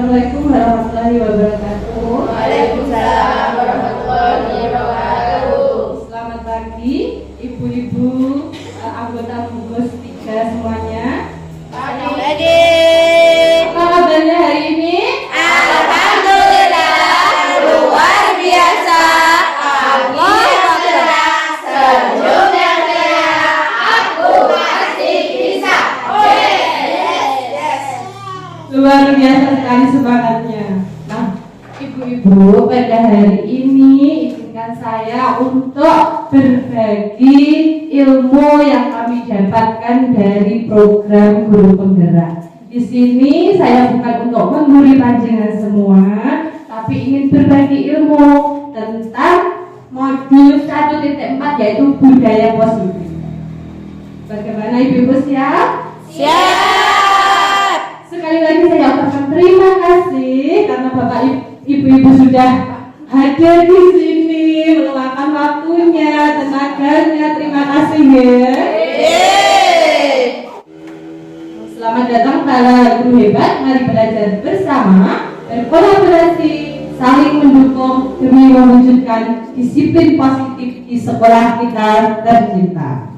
Assalamualaikum warahmatullahi wabarakatuh. Waalaikumsalam warahmatullahi wabarakatuh. Selamat pagi ibu-ibu anggota gugus 3 semuanya. Pagi. Apa kabarnya hari ini? Alhamdulillah luar biasa. Allah Akbar. Senyum yang ceria. Aku pasti bisa. Yes. Luar biasa sekali semangatnya. Nah, ibu-ibu, pada hari ini izinkan saya untuk berbagi ilmu yang kami dapatkan dari program Guru Penggerak. Di sini saya bukan untuk menggurui panjenengan semua, tapi ingin berbagi ilmu tentang modul 1.4 yaitu budaya positif. Bagaimana ibu-ibu siap? Siap. Sekali lagi saya ucapkan terima kasih karena Bapak Ibu-ibu sudah hadir di sini, meluangkan waktunya, tenaganya. Terima kasih ya. Selamat datang para guru hebat. Mari belajar bersama, berkolaborasi, saling mendukung demi mewujudkan disiplin positif di sekolah kita tercinta.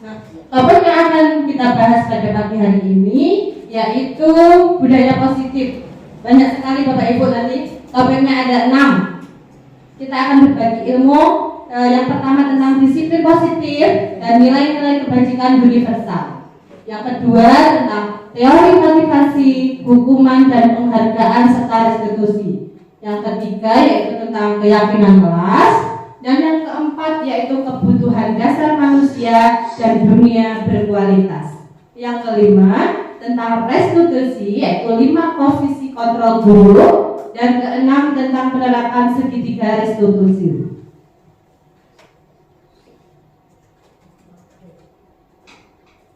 Nah, topik yang akan kita bahas pada pagi hari ini yaitu budaya positif. Banyak sekali Bapak Ibu, nanti topiknya ada 6. Kita akan berbagi ilmu. Yang pertama tentang disiplin positif dan nilai-nilai kebajikan universal. Yang kedua tentang teori motivasi, hukuman dan penghargaan serta restitusi. Yang ketiga yaitu tentang keyakinan kelas. Dan yang keempat yaitu kebutuhan dasar manusia dan dunia berkualitas. Yang kelima tentang restitusi yaitu 5 posisi kontrol guru. Dan keenam tentang penerapan segitiga restitusi.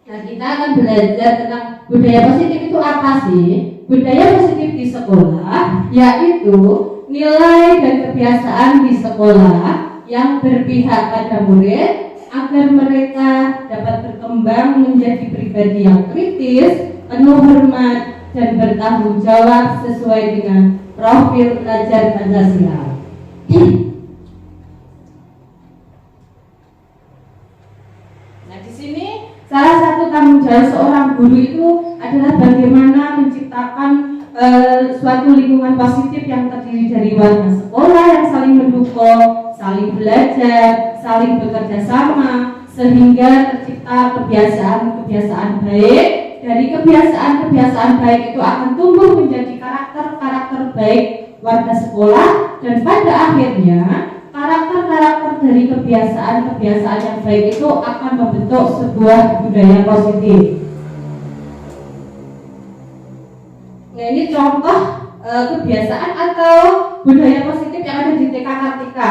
Nah, kita akan belajar tentang budaya positif itu apa sih? Budaya positif di sekolah yaitu nilai dan kebiasaan di sekolah yang berpihak pada murid agar mereka dapat berkembang menjadi pribadi yang kritis, penuh hormat dan bertanggung jawab sesuai dengan profil pelajar Pancasila. Nah, di sini salah satu tanggung jawab seorang guru itu adalah bagaimana menciptakan suatu lingkungan positif yang terdiri dari warga sekolah yang saling mendukung, saling belajar, saling bekerja sama, sehingga tercipta kebiasaan-kebiasaan baik. Dari kebiasaan-kebiasaan baik itu akan tumbuh menjadi karakter-karakter baik warga sekolah, dan pada akhirnya karakter-karakter dari kebiasaan-kebiasaan yang baik itu akan membentuk sebuah budaya positif. Nah, ini contoh kebiasaan atau budaya positif yang ada di TK Kartika.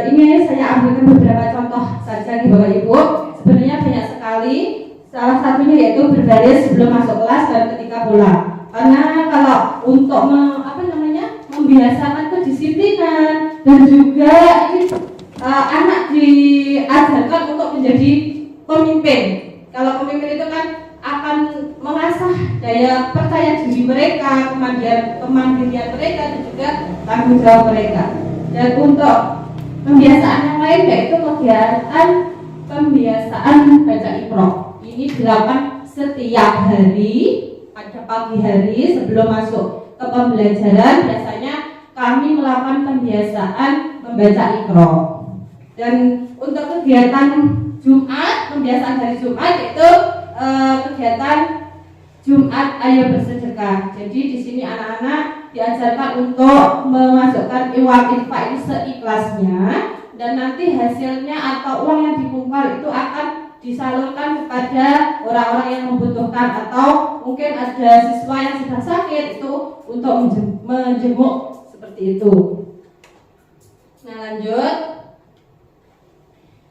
Ini saya ambilkan beberapa contoh saja nih Bapak Ibu. Sebenarnya banyak sekali. Salah satunya yaitu berbaris sebelum masuk kelas dan ketika pulang. Karena kalau untuk membiasakan kedisiplinan dan juga ini anak diajarkan untuk menjadi pemimpin. Kalau pemimpin itu kan akan mengasah daya percaya diri mereka, kemandirian mereka dan juga tanggung jawab mereka. Dan untuk pembiasaan yang lain yaitu kegiatan pembiasaan baca Iqra. Ini dilakukan setiap hari pada pagi hari sebelum masuk ke pembelajaran. Biasanya kami melakukan pembiasaan membaca Iqra. Dan untuk kegiatan Jumat, pembiasaan hari Jumat yaitu kegiatan Jumat Ayo Bersedekah. Jadi di sini anak-anak diajarkan untuk memasukkan infak ini seikhlasnya, dan nanti hasilnya atau uang yang dikumpul itu akan disalurkan kepada orang-orang yang membutuhkan, atau mungkin ada siswa yang sedang sakit itu untuk menjenguk seperti itu. Nah, lanjut.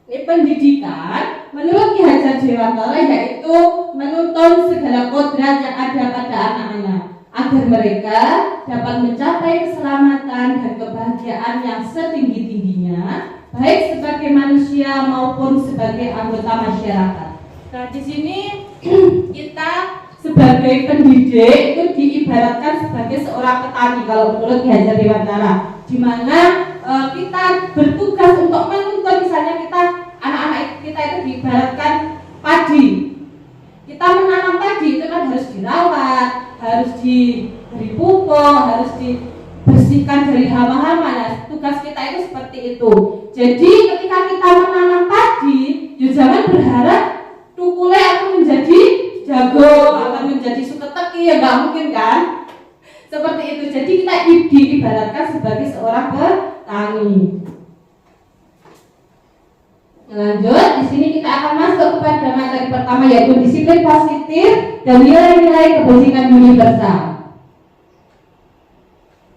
Ini pendidikan menurut Ki Hajar Dewantara yaitu menuntun segala kodrat yang ada pada anak-anak agar mereka dapat mencapai keselamatan dan kebahagiaan yang setinggi-tingginya, baik sebagai manusia maupun sebagai anggota masyarakat. Nah, di sini kita sebagai pendidik itu diibaratkan sebagai seorang petani kalau menurut Ki Hajar Dewantara, di mana kita bertugas untuk menuntun, misalnya kita anak-anak kita itu diibaratkan padi. Kita menanam padi itu kan harus dirawat, harus diberi pupuk, harus dibersihkan dari hama-hama. Nah, tugas kita itu seperti itu. Jadi ketika kita menanam padi, ya jangan berharap tukule akan menjadi jago, akan menjadi suketeki, ya nggak mungkin kan? Seperti itu. Jadi kita diibaratkan sebagai seorang petani. Lanjut, di sini kita akan masuk kepada materi pertama, yaitu disiplin positif dan nilai-nilai kebajikan universal.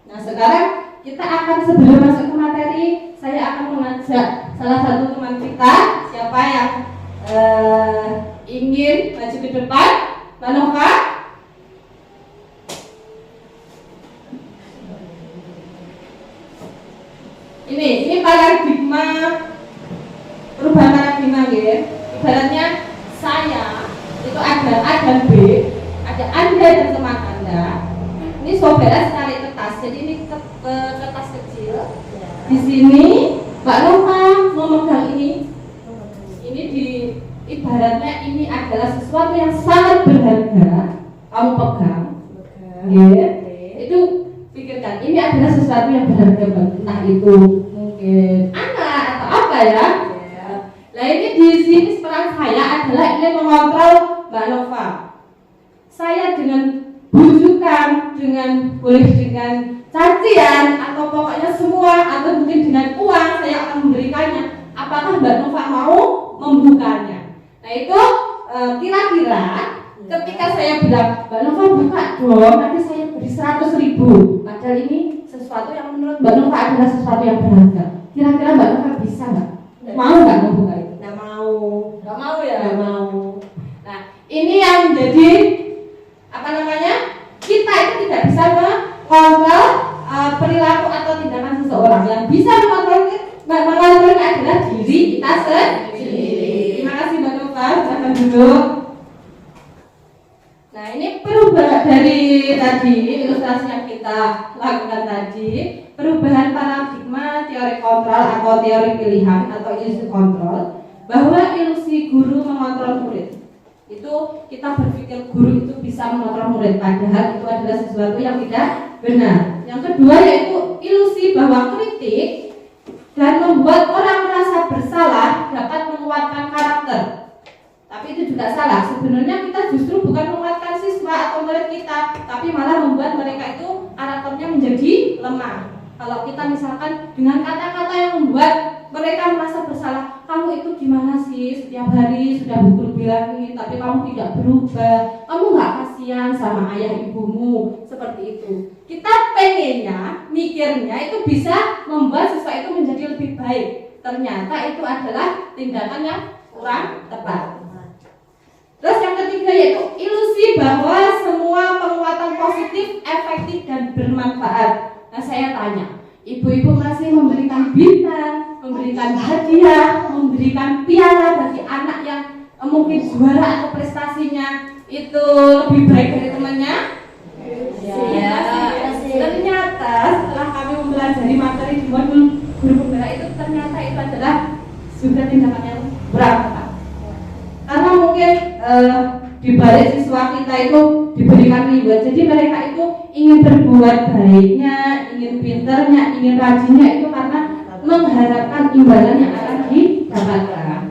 Nah, sekarang kita akan, sebelum masuk ke materi, saya akan mengajak salah satu teman kita, siapa yang ingin maju ke depan, Mbak Nova. Ini paradigma, perubahan paradigma ya. Ibaratnya saya itu ada A dan B, ada Anda dan teman Anda. Ini saudara tarik ke tas, jadi ini ke tas kecil. Di sini Mbak Nova memegang ini. Ini ibaratnya ini adalah sesuatu yang sangat berharga. Kamu pegang, ya. Itu pikirkan, ini adalah sesuatu yang berharga, entah itu mungkin anak atau apa ya. Nah, ini di sini peran saya adalah ini mengontrol Mbak Nova. Saya dengan bujukan, boleh dengan cacian atau pokoknya semua, atau mungkin dengan uang saya akan memberikannya. Apakah Mbak Nova mau membukanya? Nah, itu kira-kira ketika saya bilang Mbak Nova buka dong, nanti saya beri 100.000. Padahal ini sesuatu yang menurut Mbak Nova adalah sesuatu yang berharga. Kira-kira Mbak Nova bisa nggak? Mau nggak membuka itu? Nggak mau. Nggak mau ya? Nggak mau. Nah, ini yang menjadi apa namanya? Kita itu tidak bisa mengontrol perilaku atau tindakan seseorang. Yang bisa mengontrolnya adalah diri kita sendiri. Terima kasih Mbak Nova, silakan duduk. Nah, ini perubahan dari tadi ilustrasi yang kita lakukan tadi, perubahan paradigma teori kontrol atau teori pilihan atau ilusi kontrol, bahwa ilusi guru mengontrol murid. Itu kita berpikir guru itu bisa mengontrol murid, padahal itu adalah sesuatu yang tidak benar. Yang kedua yaitu ilusi bahwa kritik dan membuat orang merasa bersalah dapat menguatkan karakter. Tapi itu juga salah. Sebenarnya kita justru bukan menguatkan siswa atau murid kita, tapi malah membuat mereka itu karakternya menjadi lemah. Kalau kita misalkan dengan kata-kata yang membuat mereka merasa bersalah, kamu itu gimana sih, setiap hari sudah guru bilangin tapi kamu tidak berubah, kamu nggak kasihan sama ayah ibumu, seperti itu. Kita pengennya, mikirnya itu bisa membuat siswa itu menjadi lebih baik. Ternyata itu adalah tindakan yang kurang tepat. Terus yang ketiga yaitu ilusi bahwa semua penguatan positif, efektif dan bermanfaat. Nah, saya tanya, ibu-ibu masih memberikan bintang, memberikan hadiah, memberikan piala bagi anak yang mungkin juara atau prestasinya itu lebih baik dari temannya? Ya. Ternyata setelah kami mempelajari materi di modul guru penggerak itu, ternyata itu adalah juga tindakan yang kurang tepat. Karena mungkin di balik siswa kita itu diberikan reward, jadi mereka itu ingin berbuat baiknya, ingin pinternya, ingin rajinnya itu karena mengharapkan imbalan yang akan didapatkan.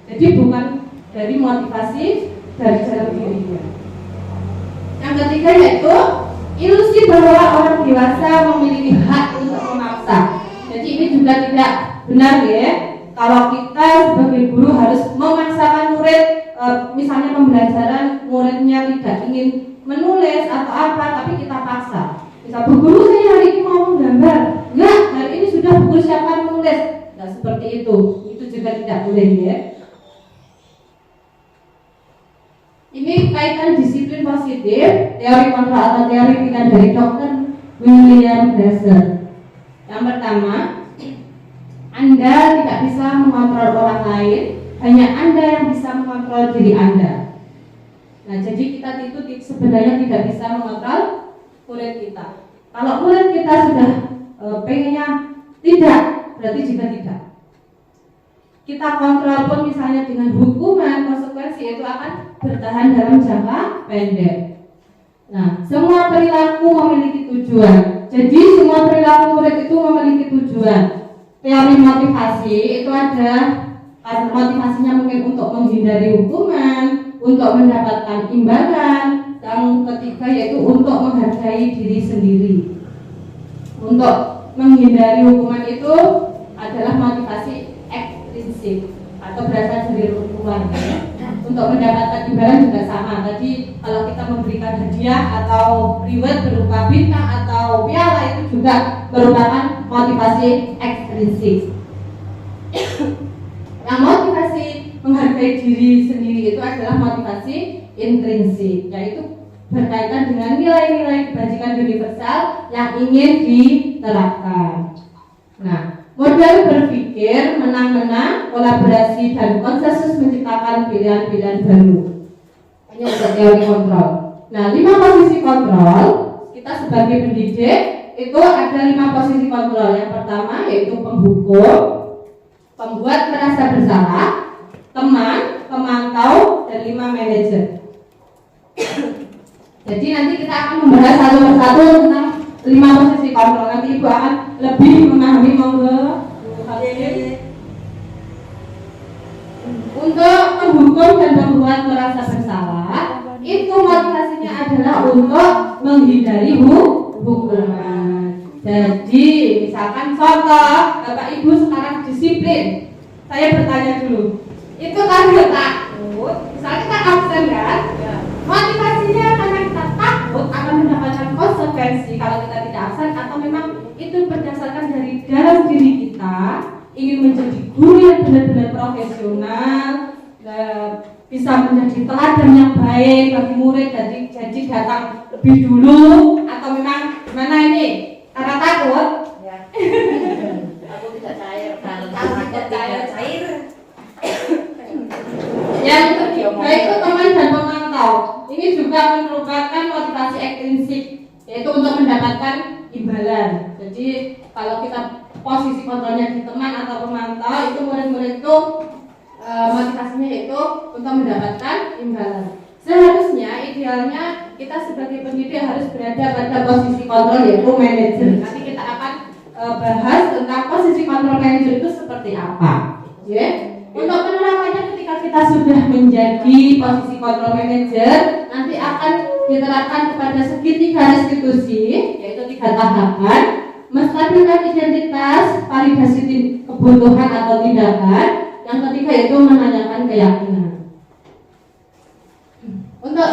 Jadi bukan dari motivasi dari dalam dirinya. Yang ketiga yaitu ilusi bahwa orang dewasa memiliki hak untuk memaksa. Jadi ini juga tidak benar ya. Kalau kita sebagai guru harus memaksakan murid, misalnya pembelajaran muridnya tidak ingin menulis atau apa, tapi kita paksa. Misal, Bu Guru saya hari ini mau menggambar, enggak, hari ini sudah Bu Guru siapkan menulis. Nah, seperti itu juga tidak boleh ya. Ini kaitan disiplin positif, teori kontrol atau teori pilihan dari Dr. William Glasser. Yang pertama, Anda tidak bisa mengontrol orang lain, hanya Anda yang bisa mengontrol diri Anda. Nah, jadi kita itu sebenarnya tidak bisa mengontrol murid kita. Kalau murid kita sudah pengennya tidak, berarti juga tidak. Kita kontrol pun misalnya dengan hukuman, konsekuensi itu akan bertahan dalam jangka pendek. Nah, semua perilaku memiliki tujuan. Jadi semua perilaku murid itu memiliki tujuan. Teori motivasi itu ada motivasinya mungkin untuk menghindari hukuman, untuk mendapatkan imbalan, yang ketiga yaitu untuk menghargai diri sendiri. Untuk menghindari hukuman itu adalah motivasi ekstrinsik atau berasal dari hukuman. Untuk mendapatkan imbalan juga sama. Tadi kalau kita memberikan hadiah atau reward berupa bintang atau piala itu juga merupakan motivasi ekstrinsik. Yang motivasi menghargai diri sendiri itu adalah motivasi intrinsik, yaitu berkaitan dengan nilai-nilai kebajikan universal yang ingin diterapkan. Nah, model berpikir menang-menang, kolaborasi dan konsensus menciptakan pilihan-pilihan baru. Ini adalah teori kontrol. Nah, 5 posisi kontrol kita sebagai pendidik itu ada 5 posisi kontrol. Yang pertama yaitu penghukum, pembuat merasa bersalah, teman, pemantau, dan 5 manajer. Jadi nanti kita akan membahas satu persatu tentang 5 posisi kontrol. Nanti Ibu akan lebih memahami monggo. Untuk penghukum dan pembuat merasa bersalah, itu motivasinya adalah untuk menghindari hukuman. Jadi misalkan contoh, Bapak Ibu sekarang disiplin. Saya bertanya dulu, itu karena takut, misalnya kita absen kan? Motivasinya karena kita takut akan mendapatkan konsekuensi kalau kita tidak absen, atau memang itu berdasarkan dari dalam diri kita ingin menjadi guru yang benar-benar profesional, bisa menjadi teladan yang baik bagi murid, jadi datang lebih dulu, atau memang gimana ini? Karena takut? Ya. Aku tidak cair. Takut cair. Yang ketiga itu teman dan pemantau. Ini juga merupakan motivasi ekstrinsik, yaitu untuk mendapatkan imbalan. Jadi kalau kita posisi kontrolnya di teman atau pemantau, itu murid-murid itu motivasinya itu untuk mendapatkan imbalan. Seharusnya idealnya kita sebagai pendidik harus berada pada posisi kontrol yaitu manajer. Nanti kita akan bahas tentang posisi kontrol manajer itu seperti apa. Ya. Untuk penerapannya ketika kita sudah menjadi posisi kontrol manajer, nanti akan diterapkan kepada segitiga restitusi, yaitu 3 tahapan: menstabilkan identitas, validasi kebutuhan atau tindakan. Yang ketiga yaitu menanyakan keyakinan. Untuk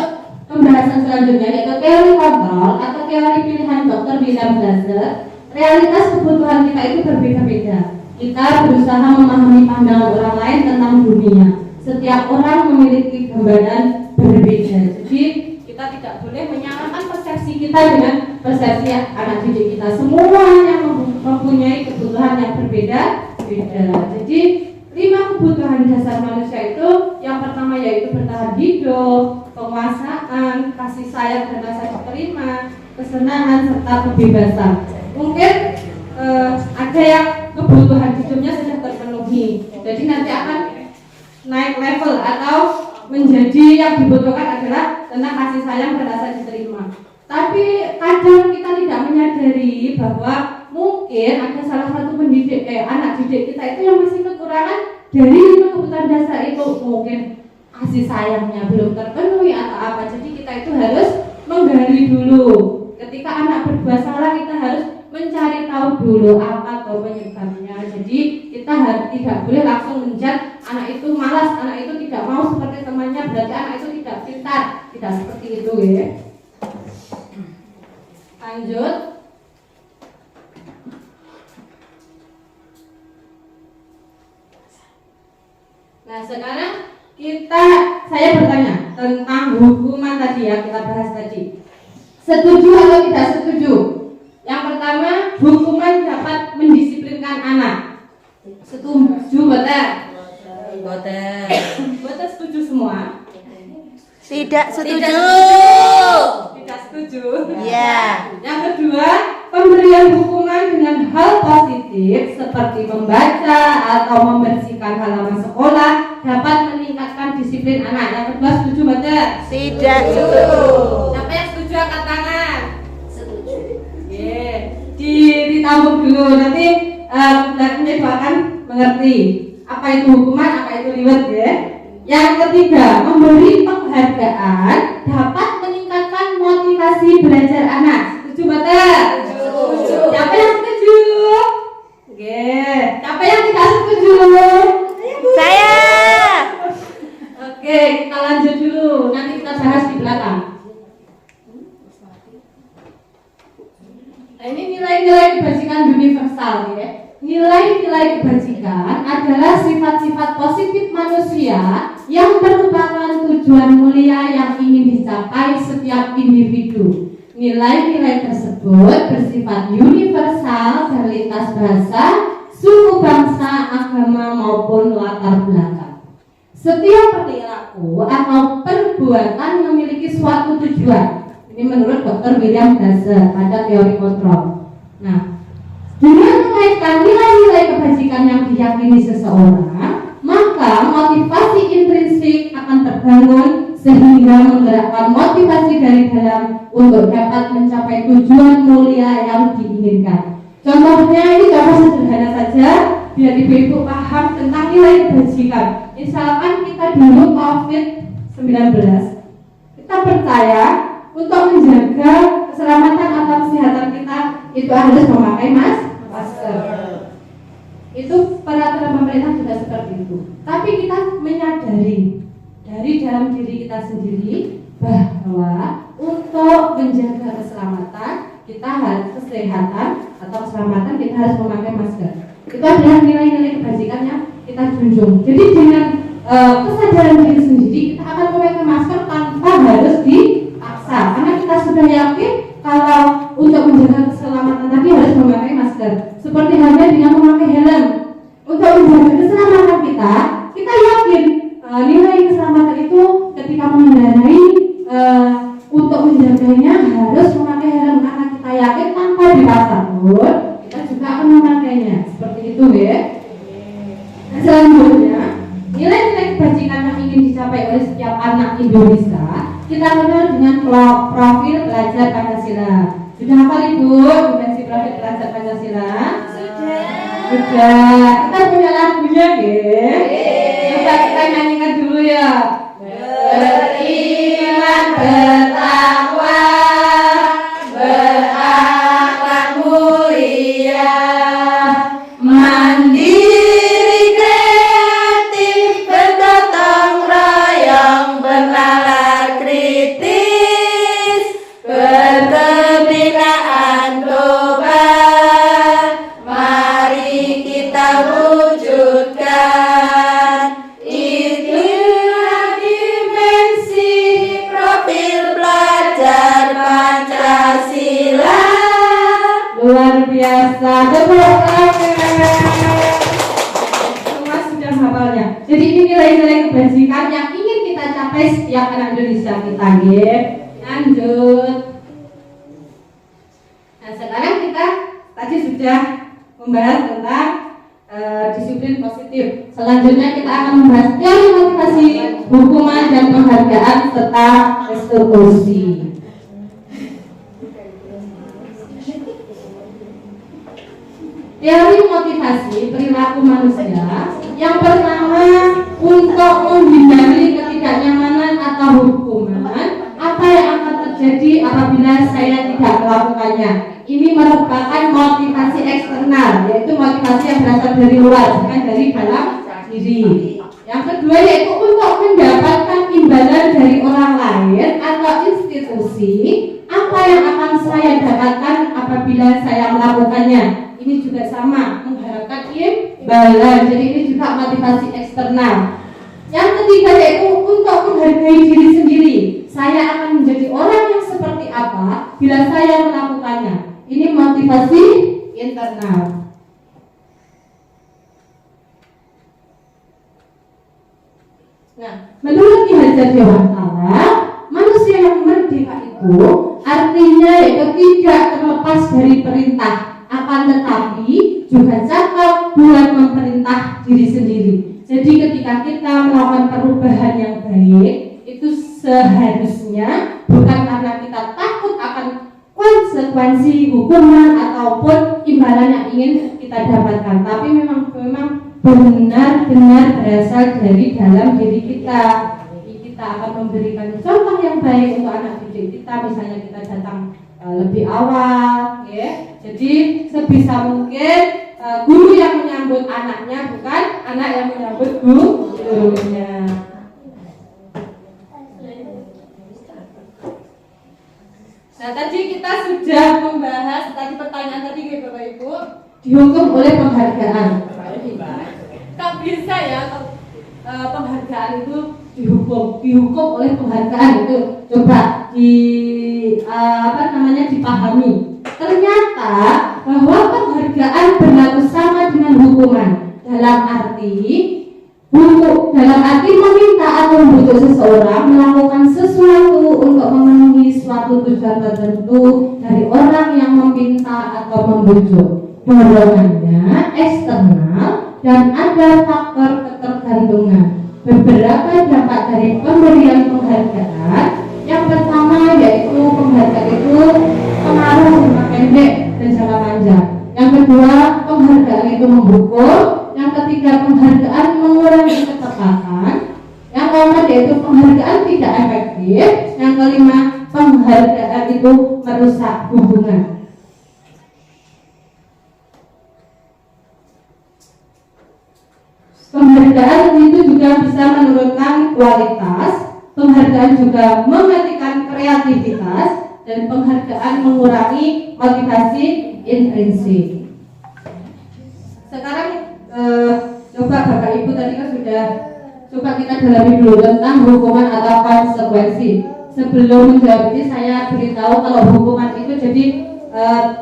pembahasan selanjutnya yaitu teori kontrol atau teori pilihan Dr. William Glasser. Realitas kebutuhan kita itu berbeda-beda. Kita berusaha memahami pandangan orang lain tentang dunia. Setiap orang memiliki gambaran berbeda. Jadi kita tidak boleh menyamakan persepsi kita dengan persepsi anak didik kita. Semuanya mempunyai kebutuhan yang berbeda-beda. Jadi 5 kebutuhan dasar manusia itu yang pertama yaitu bertahan hidup, penguasaan, kasih sayang dan rasa diterima, kesenangan serta kebebasan. Mungkin ada yang kebutuhan hidupnya sudah terpenuhi, jadi nanti akan naik level atau menjadi yang dibutuhkan adalah tentang kasih sayang dan rasa diterima. Tapi kadang kita tidak menyadari bahwa mungkin ada salah satu pendidik anak didik kita itu yang masih kekurangan dari 5 kebutuhan dasar itu. Mungkin kasih sayangnya belum terpenuhi atau apa. Jadi kita itu harus menggali dulu. Ketika anak berbuat salah, kita harus mencari tahu dulu apa atau penyebabnya. Jadi kita tidak boleh langsung menjudge anak itu malas, anak itu tidak mau seperti temannya, berarti anak itu tidak pintar. Tidak seperti itu ya. Lanjut. Nah sekarang saya bertanya tentang hukuman tadi ya, kita bahas tadi. Setuju atau tidak setuju? Yang pertama, hukuman dapat mendisiplinkan anak. Setuju betul? Boten. Betul setuju semua? Tidak setuju. Tidak setuju. Ya. Yang kedua, pemberian hukuman dengan hal positif seperti membaca atau membersihkan halaman sekolah dapat meningkatkan disiplin anak. Yang kedua setuju betul? Tidak setuju. Siapa yang setuju angkat tangan? Setuju. Ditambung dulu nanti budak-budaknya itu akan mengerti apa itu hukuman, apa itu reward ya. Yang ketiga, memberi penghargaan dapat meningkatkan motivasi belajar anak. Setuju betul? Setuju. Siapa yang setuju? Oke. Siapa yang tidak setuju? Saya. Oke, kita lanjut dulu. Nanti kita bahas di belakang. Nah, ini nilai-nilai kebajikan universal ya. Nilai-nilai kebajikan adalah sifat-sifat positif manusia yang merupakan tujuan mulia yang ingin dicapai setiap individu. Nilai-nilai tersebut bersifat universal dan lintas bahasa, suku, bangsa, agama maupun latar belakang. Setiap perilaku atau perbuatan memiliki suatu tujuan. Ini menurut Dr. William Glasser pada teori kontrol. Nah, dengan mengaitkan nilai-nilai kebajikan yang diyakini seseorang, maka motivasi intrinsik akan terbangun sehingga menggerakkan motivasi dari dalam untuk dapat mencapai tujuan mulia yang diinginkan. Contohnya ini contoh sederhana saja biar ibu-ibu paham tentang nilai kebajikan. Misalkan kita dulu COVID-19, kita percaya untuk menjaga keselamatan atau kesehatan kita itu harus memakai masker. Itu peraturan pemerintah juga seperti itu. Tapi kita menyadari dari dalam diri kita sendiri bahwa untuk menjaga keselamatan kita harus kesehatan atau keselamatan kita harus memakai masker. Itu adalah nilai-nilai kebajikan yang kita junjung. Jadi dengan kesadaran diri sendiri kita akan memakai masker tanpa harus dipaksa, karena kita sudah yakin kalau untuk menjaga keselamatan tadi harus memakai masker. Seperti halnya dengan memakai helm. Untuk menjaga keselamatan kita yakin nilai keselamatan itu ketika mengendarai untuk menjaganya harus memakai helm, karena kita yakin tanpa dipaksa pun kita juga akan memakainya. Seperti itu ya. Nah, selanjutnya nilai-nilai kebajikan yang ingin dicapai oleh setiap anak Indonesia kita kenal dengan profil pelajar Pancasila. Sudah hafal Ibu dimensi profil pelajar Pancasila? Sudah. Kita punya lagunya ya. Coba kita nyanyikan dulu ya. Beriman, bertakwa, berakhlak mulia, mandiri, kreatif, bergotong royong, bernalar kritis, berkebinaan global. Mari kita wujudkan itulah dimensi profil pelajar Pancasila. Luar biasa, tepuk tangan. Semua sudah hafalnya. Jadi ini nilai-nilai kebajikan yang ingin kita capai setiap anak Indonesia kita, ya. Lanjut. Nah, sekarang kita tadi sudah membahas tentang disiplin positif. Selanjutnya kita akan membahas teori motivasi, hukuman dan penghargaan serta restitusi. Teori motivasi perilaku manusia yang pertama untuk menghindari ketidaknyamanan atau hukuman apa yang akan terjadi apabila saya tidak melakukannya. Ini merupakan motivasi eksternal, yaitu motivasi yang berasal dari luar, bukan dari dalam diri. Yang kedua yaitu untuk mendapatkan imbalan dari orang lain atau institusi apa yang akan saya dapatkan apabila saya melakukannya. Ini juga sama, mengharapkan imbalan. Jadi ini juga motivasi eksternal. Yang ketiga yaitu untuk menghargai diri sendiri. Saya akan menjadi orang yang seperti apa bila saya melakukannya. Ini motivasi internal. Nah, menurut Ki Hajar Dewantara, manusia yang merdeka itu artinya yaitu tidak terlepas dari perintah, akan tetapi juga cakap buat memerintah diri sendiri. Jadi ketika kita melakukan perubahan yang baik, itu seharusnya bukan karena kita takut akan konsekuensi hukuman ataupun imbalan yang ingin kita dapatkan, tapi memang benar-benar berasal dari dalam diri kita. Kita akan memberikan contoh yang baik untuk anak didik kita, misalnya kita datang lebih awal, ya. Jadi sebisa mungkin guru yang menyambut anaknya, bukan anak yang menyambut gurunya. Nah, tadi kita sudah membahas pertanyaan tadi Bapak Ibu, dihukum oleh penghargaan. Tak bisa ya penghargaan itu dihukum oleh penghargaan itu. Coba dipahami. Ternyata bahwa penghargaan berlaku sama dengan hukuman dalam arti meminta atau membujuk seseorang melakukan sesuatu untuk memenuhi suatu tujuan tertentu dari orang yang meminta atau membujuk. Dorongannya eksternal dan ada faktor ketergantungan. Beberapa dampak dari pemberian penghargaan, yang pertama yaitu penghargaan itu pengaruh jangka pendek dan jangka panjang. Yang kedua, penghargaan itu memukul. Yang ketiga, penghargaan mengurangi ketepatan. Yang keempat yaitu penghargaan tidak efektif. Yang kelima, penghargaan itu merusak hubungan. Penghargaan itu juga bisa menurunkan kualitas. Penghargaan juga mematikan kreativitas, dan penghargaan mengurangi motivasi intrinsik. Sekarang coba Bapak Ibu tadi kan sudah coba kita dalami dulu tentang hukuman atau konsekuensi. Sebelum menjawab ini saya beritahu kalau hukuman itu jadi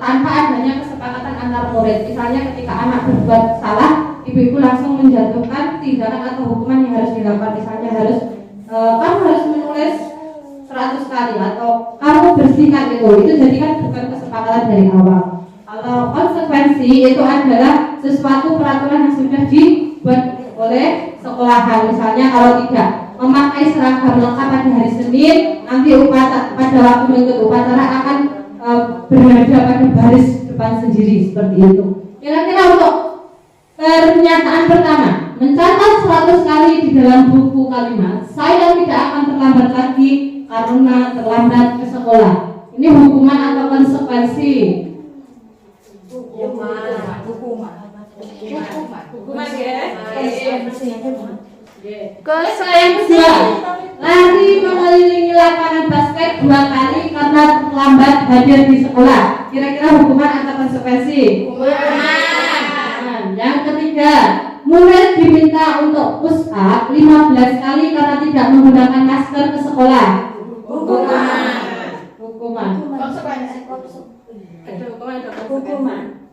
tanpa adanya kesepakatan antar murid. Misalnya ketika anak berbuat salah, ibu-ibu langsung menjatuhkan tindakan atau hukuman yang harus dilakukan. Misalnya kamu harus menulis 100 kali atau kamu bersihkan itu jadi kan bukan kesepakatan dari awal. Kalau konsekuensi itu adalah sesuatu peraturan yang sudah dibuat oleh sekolahan. Misalnya kalau tidak memakai seragam lengkap pada hari Senin, nanti pada waktu mengikuti upacara akan berada pada baris depan sendiri seperti itu. Kira-kira untuk pernyataan pertama, mencatat 100 kali di dalam buku kalimat, saya tidak akan terlambat lagi karena terlambat ke sekolah. Ini hukuman atau konsekuensi? Hukuman ya. Konsekuensi. Lari mengelilingi lapangan basket 2 kali karena terlambat hadir di sekolah. Kira-kira hukuman atau konsekuensi? Hukuman. Yang ketiga, murid diminta untuk push up 15 kali karena tidak menggunakan masker ke sekolah. Hukuman. Konsekuensi. Ada hukuman, ada konsekuensi.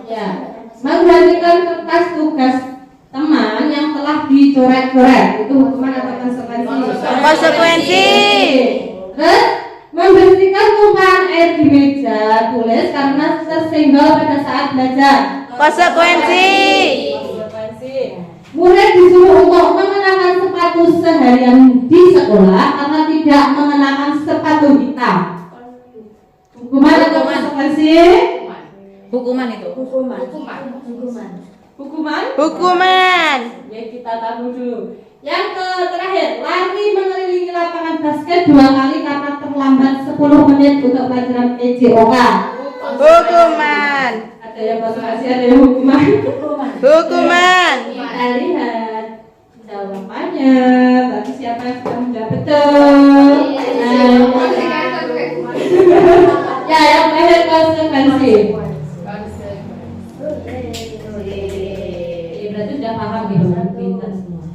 Ya, menggantikan kertas tugas teman yang telah dicoret-coret, itu hukuman atau konsekuensi? Konsekuensi. Terus membersihkan tumpahan air di meja tulis karena tersenggol pada saat belajar. Konsekuensi. Murid disuruh untuk mengenakan sepatu seharian di sekolah karena tidak mengenakan sepatu hitam. Hukuman atau konsekuensi? Hukuman itu. Hukuman. Ya, kita tahu dulu. Yang terakhir, lari mengelilingi lapangan basket 2 kali karena terlambat 10 menit untuk pelajaran PJOK. Hukuman. Ada yang konsekuensi, ada yang hukuman. Hukuman. Kita lihat jawabannya. Tadi siapa yang sudah menjawab betul? Ya, yang terakhir konsekuensi. Berarti sudah paham gitu kan, pintar semua.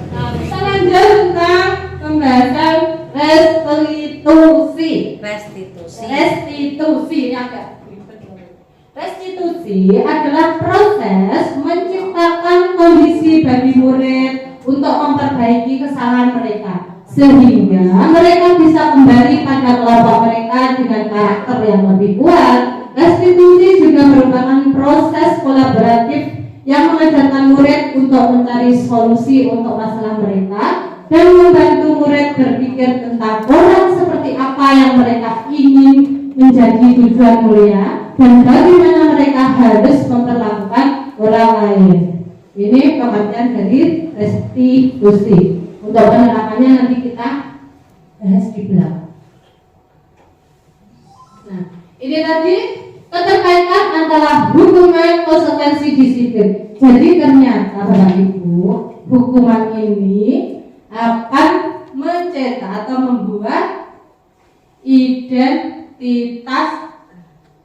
Nah, kita lanjut tentang pembahasan restitusi. Ini agak ribet. Restitusi adalah proses menciptakan kondisi bagi murid untuk memperbaiki kesalahan mereka sehingga mereka bisa kembali pada kelompok mereka dengan karakter yang lebih kuat. Restitusi juga merupakan proses kolaboratif yang mengajarkan murid untuk mencari solusi untuk masalah mereka dan membantu murid berpikir tentang orang seperti apa yang mereka ingin menjadi tujuan mulia dan bagaimana mereka harus memperlakukan orang lain. Ini pengertian dari restitusi. Untuk penerapannya nanti kita bahas di belakang. Nah, ini tadi keterkaitan antara hukuman konsekuensi disiplin. Jadi ternyata Bapak Ibu, hukuman ini akan mencetak atau membuat identitas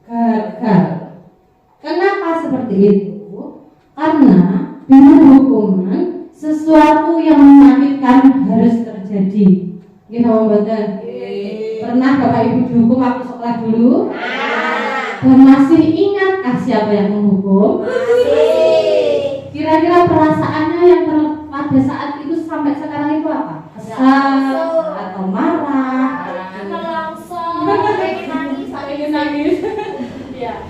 gagal. Kenapa seperti itu? Karena dengan hukuman sesuatu yang menyakitkan harus terjadi. Kita membaca. Pernah Bapak Ibu dihukum waktu sekolah dulu? Dan masih ingatkah siapa yang menghukum? Kira-kira perasaannya yang pada saat itu sampai sekarang itu apa? Kesal atau marah? Nangis. Ya.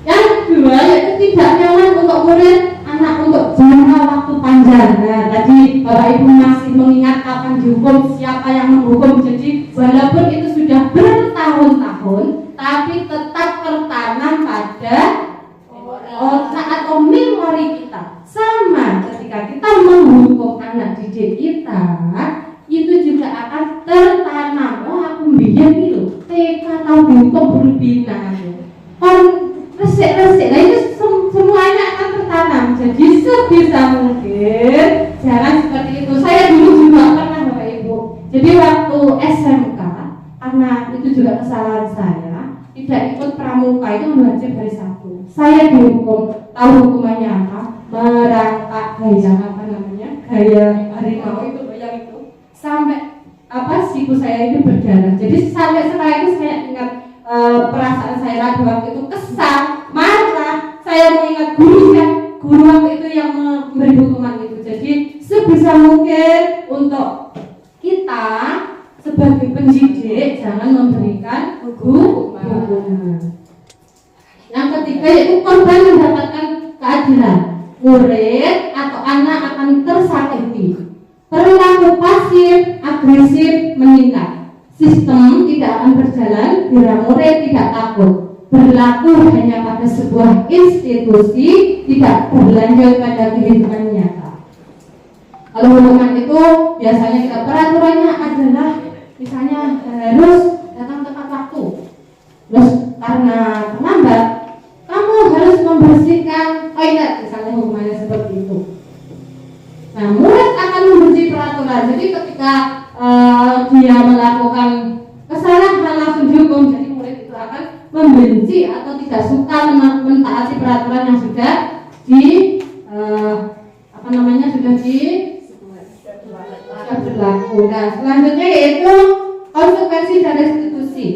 Yang kedua yaitu tidak nyaman untuk murid anak untuk jangka waktu panjang. Nah, tadi Bapak Ibu masih mengingat kapan dihukum, siapa yang menghukum. Jadi walaupun itu sudah bertahun-tahun, tapi tetap tertanam pada otak atau memori kita. Sama ketika kita menghukum anak didik kita, itu juga akan tertanam. Oh, aku biyen iki lho, TK tau dihukum berbina. Kon resik-resik. Nah, itu semuanya akan tertanam. Jadi sebisa mungkin jangan seperti itu. Saya dulu juga pernah Bapak Ibu. Jadi waktu SMK, karena itu juga kesalahan saya, tidak ikut pramuka itu wajib hari Sabtu. Saya dihukum. Tahu hukumannya apa? Merangkak gaya apa namanya? Gaya harimau itu yang itu. Sampai siku saya itu berdarah. Jadi sampai sekarang itu saya ingat perasaan saya pada waktu itu kesal, marah. Saya mengingat guru waktu itu yang memberi hukuman itu. Jadi sebisa mungkin untuk kita sebagai pendidik jangan memberikan hukuman. Yang ketiga yaitu korban mendapatkan keadilan. Murid atau anak akan tersakiti. Perilaku pasif, agresif meningkat. Sistem tidak akan berjalan bila murid tidak takut. Berlaku hanya pada sebuah institusi, tidak berlanjut pada kehidupan nyata. Kalau hukuman itu biasanya kita peraturannya adalah misalnya harus datang tepat waktu. Terus karena terlambat, kamu harus membersihkan toilet, misalnya hukumannya seperti itu. Nah, murid akan membenci peraturan. Jadi ketika dia melakukan kesalahan langsung dihukum. Jadi murid itu akan membenci atau tidak suka mentaati peraturan yang sudah berlaku. Nah, selanjutnya yaitu konsekuensi dan restitusi.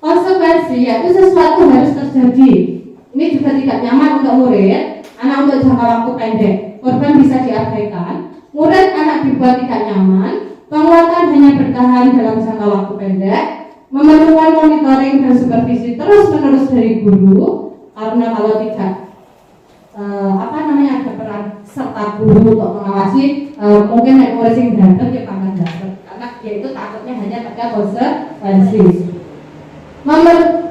Konsekuensi yaitu sesuatu harus terjadi. Ini juga tidak nyaman untuk murid, anak untuk jangka waktu pendek. Korban bisa diabaikan. Murid anak dibuat tidak nyaman. Penguatan hanya bertahan dalam jangka waktu pendek. Memerlukan monitoring dan supervisi terus-menerus dari guru, karena kalau tidak ada peran serta guru untuk mengawasi, mungkin naik murid yang datang ya akan dapat, karena dia itu takutnya hanya pada konsekuensi.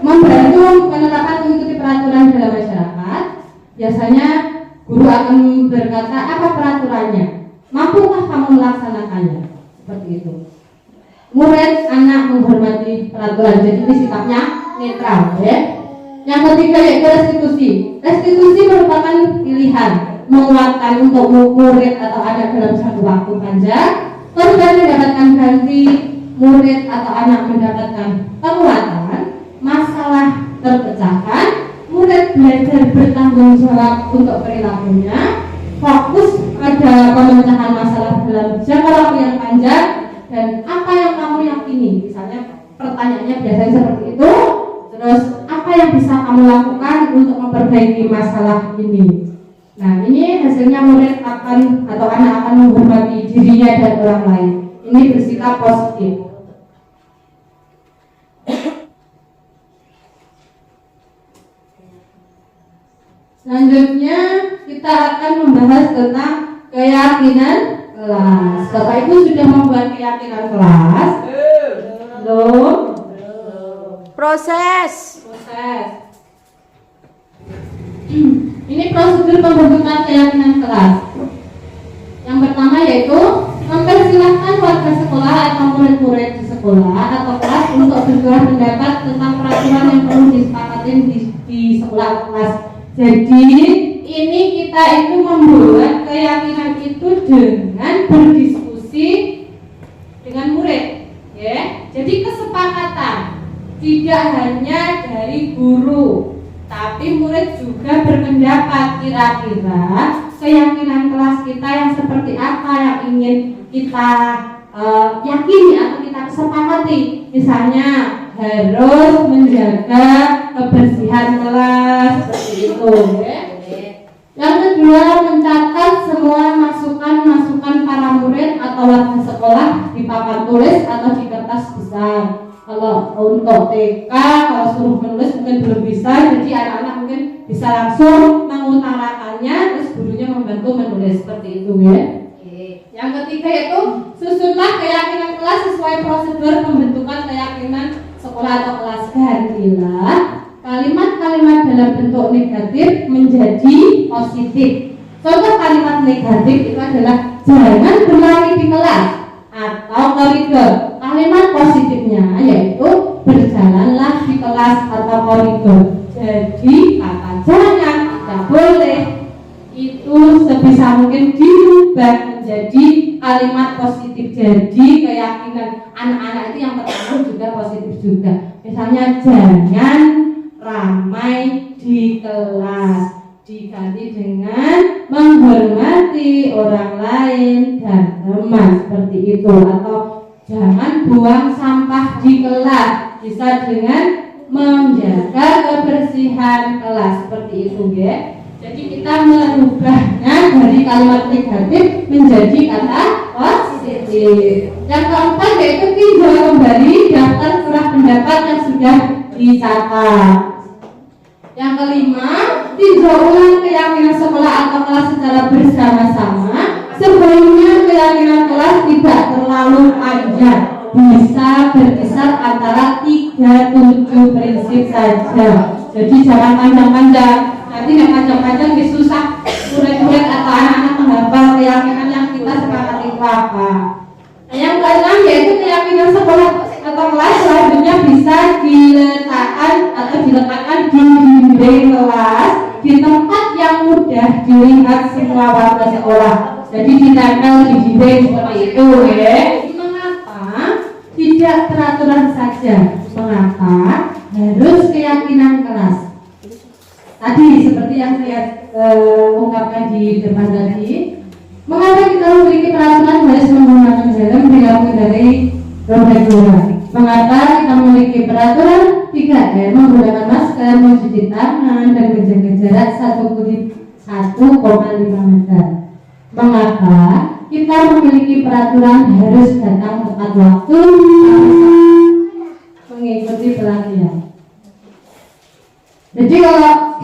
Membantu penerapan mengikuti peraturan dalam masyarakat. Biasanya guru akan berkata, apa peraturannya? Mampukah kamu melaksanakannya? Seperti itu. Murid anak menghormati peraturan, jadi ini sifatnya netral, ya. Yang ketiga yaitu restitusi. Restitusi merupakan pilihan menguatkan untuk murid atau anak dalam satu waktu panjang. Korban mendapatkan ganti, murid atau anak mendapatkan penguatan, masalah terpecahkan, murid belajar bertanggung jawab untuk perilakunya, fokus pada pemecahan masalah dalam jangka waktu yang panjang. Dan apa yang kamu yakini? Misalnya pertanyaannya biasanya seperti itu. Terus apa yang yang bisa kamu lakukan untuk memperbaiki masalah ini? Nah, ini hasilnya murid akan atau anak akan menghormati dirinya dan orang lain. Ini bersikap positif. Selanjutnya kita akan membahas tentang keyakinan kelas. Bapak Ibu sudah membuat keyakinan kelas? Belum? Proses. Ini prosedur pembentukan keyakinan kelas. Yang pertama yaitu mempersilahkan warga sekolah atau murid-murid di sekolah atau kelas untuk bersuara pendapat tentang peraturan yang perlu disepakati di sekolah atau kelas. Jadi ini kita itu membuat keyakinan itu dengan berdiskusi dengan murid, ya. Jadi kesepakatan tidak hanya dari guru, tapi murid juga berpendapat kira-kira keyakinan kelas kita yang seperti apa yang ingin kita yakini atau kita kesepakati. Misalnya harus menjaga kebersihan kelas seperti itu, ya. Yang kedua, mencatat semua masukan-masukan para murid atau warga sekolah di papan tulis atau di kertas besar. Kalau untuk TK, kalau suruh menulis mungkin belum bisa, jadi anak-anak mungkin bisa langsung mengutarakannya, terus gurunya membantu menulis seperti itu, ya. Yang ketiga itu susunlah keyakinan kelas sesuai prosedur pembentukan keyakinan sekolah atau kelas. Gantilah kalimat-kalimat dalam bentuk negatif menjadi positif. Contoh kalimat negatif itu adalah jangan berlari di kelas atau koridor. Kalimat positifnya yaitu berjalanlah di kelas atau koridor. Jadi kata jangan, tidak boleh, itu sebisa mungkin dirubah menjadi kalimat positif. Jadi keyakinan anak-anak itu yang pertama juga positif juga. Misalnya jangan ramai di kelas, diganti dengan menghormati orang lain dan teman seperti itu. Atau jangan buang sampah di kelas, bisa dengan menjaga kebersihan kelas seperti itu, ya. Jadi kita merubahnya dari kalimat negatif menjadi kata positif. Yang keempat yaitu tinjau kembali daftar surat pendapat yang sudah dicatat. Yang kelima, tinjau ulang keyakinan sekolah atau kelas secara bersama-sama. Sebaiknya keyakinan kelas tidak terlalu panjang, bisa berkisar antara 3-7 prinsip saja. Jadi jangan panjang-panjang. Nanti yang panjang-panjang disusah murid-murid atau anak-anak menghafal keyakinan yang kita sepakati itu apa. Nah, yang keenam yaitu keyakinan sekolah atau kelas selanjutnya bisa diletakkan di dinding kelas di tempat yang mudah dilihat semua warga sekolah. Jadi ditempel di dinding seperti itu, ya. Mengapa tidak peraturan saja? Mengapa harus keyakinan kelas? Tadi seperti yang saya ungkapkan di depan tadi, mengapa kita memiliki peraturan harus menggunakan helm bila mengendarai roda 2? Mengapa kita memiliki peraturan 3M menggunakan masker, mencuci tangan dan menjaga jarak 1,5 meter? Mengapa kita memiliki peraturan harus datang tepat waktu mengikuti pelatihan? Jadi kalau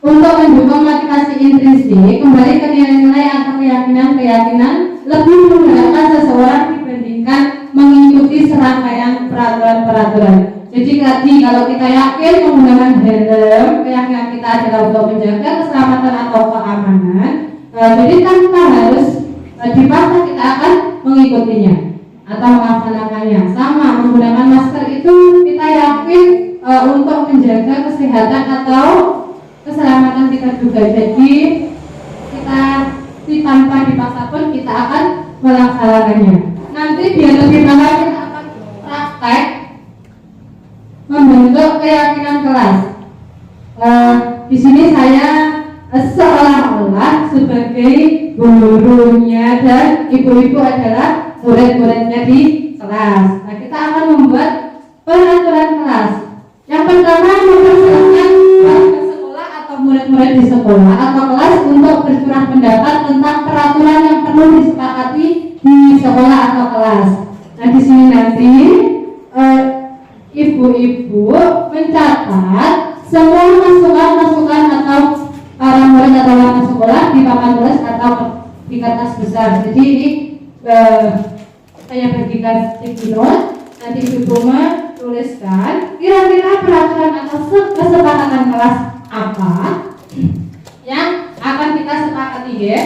untuk mendukung motivasi intrinsik, kembali ke nilai-nilai atau keyakinan lebih menggerakkan seseorang dibandingkan mengikuti serangkaian peraturan-peraturan. Jadi tadi kalau kita yakin menggunakan helm, keyakinan kita adalah untuk menjaga keselamatan atau keamanan. Jadi tanpa harus dipaksa kita akan mengikutinya atau melaksanakannya. Sama menggunakan masker itu kita yakin untuk menjaga kesehatan atau keselamatan kita juga. Jadi kita tanpa dipaksa pun kita akan melaksanakannya. Nanti biar lebih mahal kita akan praktek membentuk keyakinan kelas. Di sini saya seolah-olah sebagai gurunya dan ibu-ibu adalah murid-muridnya di kelas. Nah, kita akan membuat peraturan kelas. Yang pertama, murid di sekolah atau kelas untuk bercurah pendapat tentang peraturan yang perlu disepakati di sekolah atau kelas. Nah, di sini nanti ibu-ibu mencatat semua masukan-masukan atau para murid atau anak sekolah di papan tulis atau di kertas besar. Jadi ini saya bagikan sticky note. Nanti ibu tuliskan kira-kira peraturan atau kesepakatan kelas apa yang akan kita sepakati ya.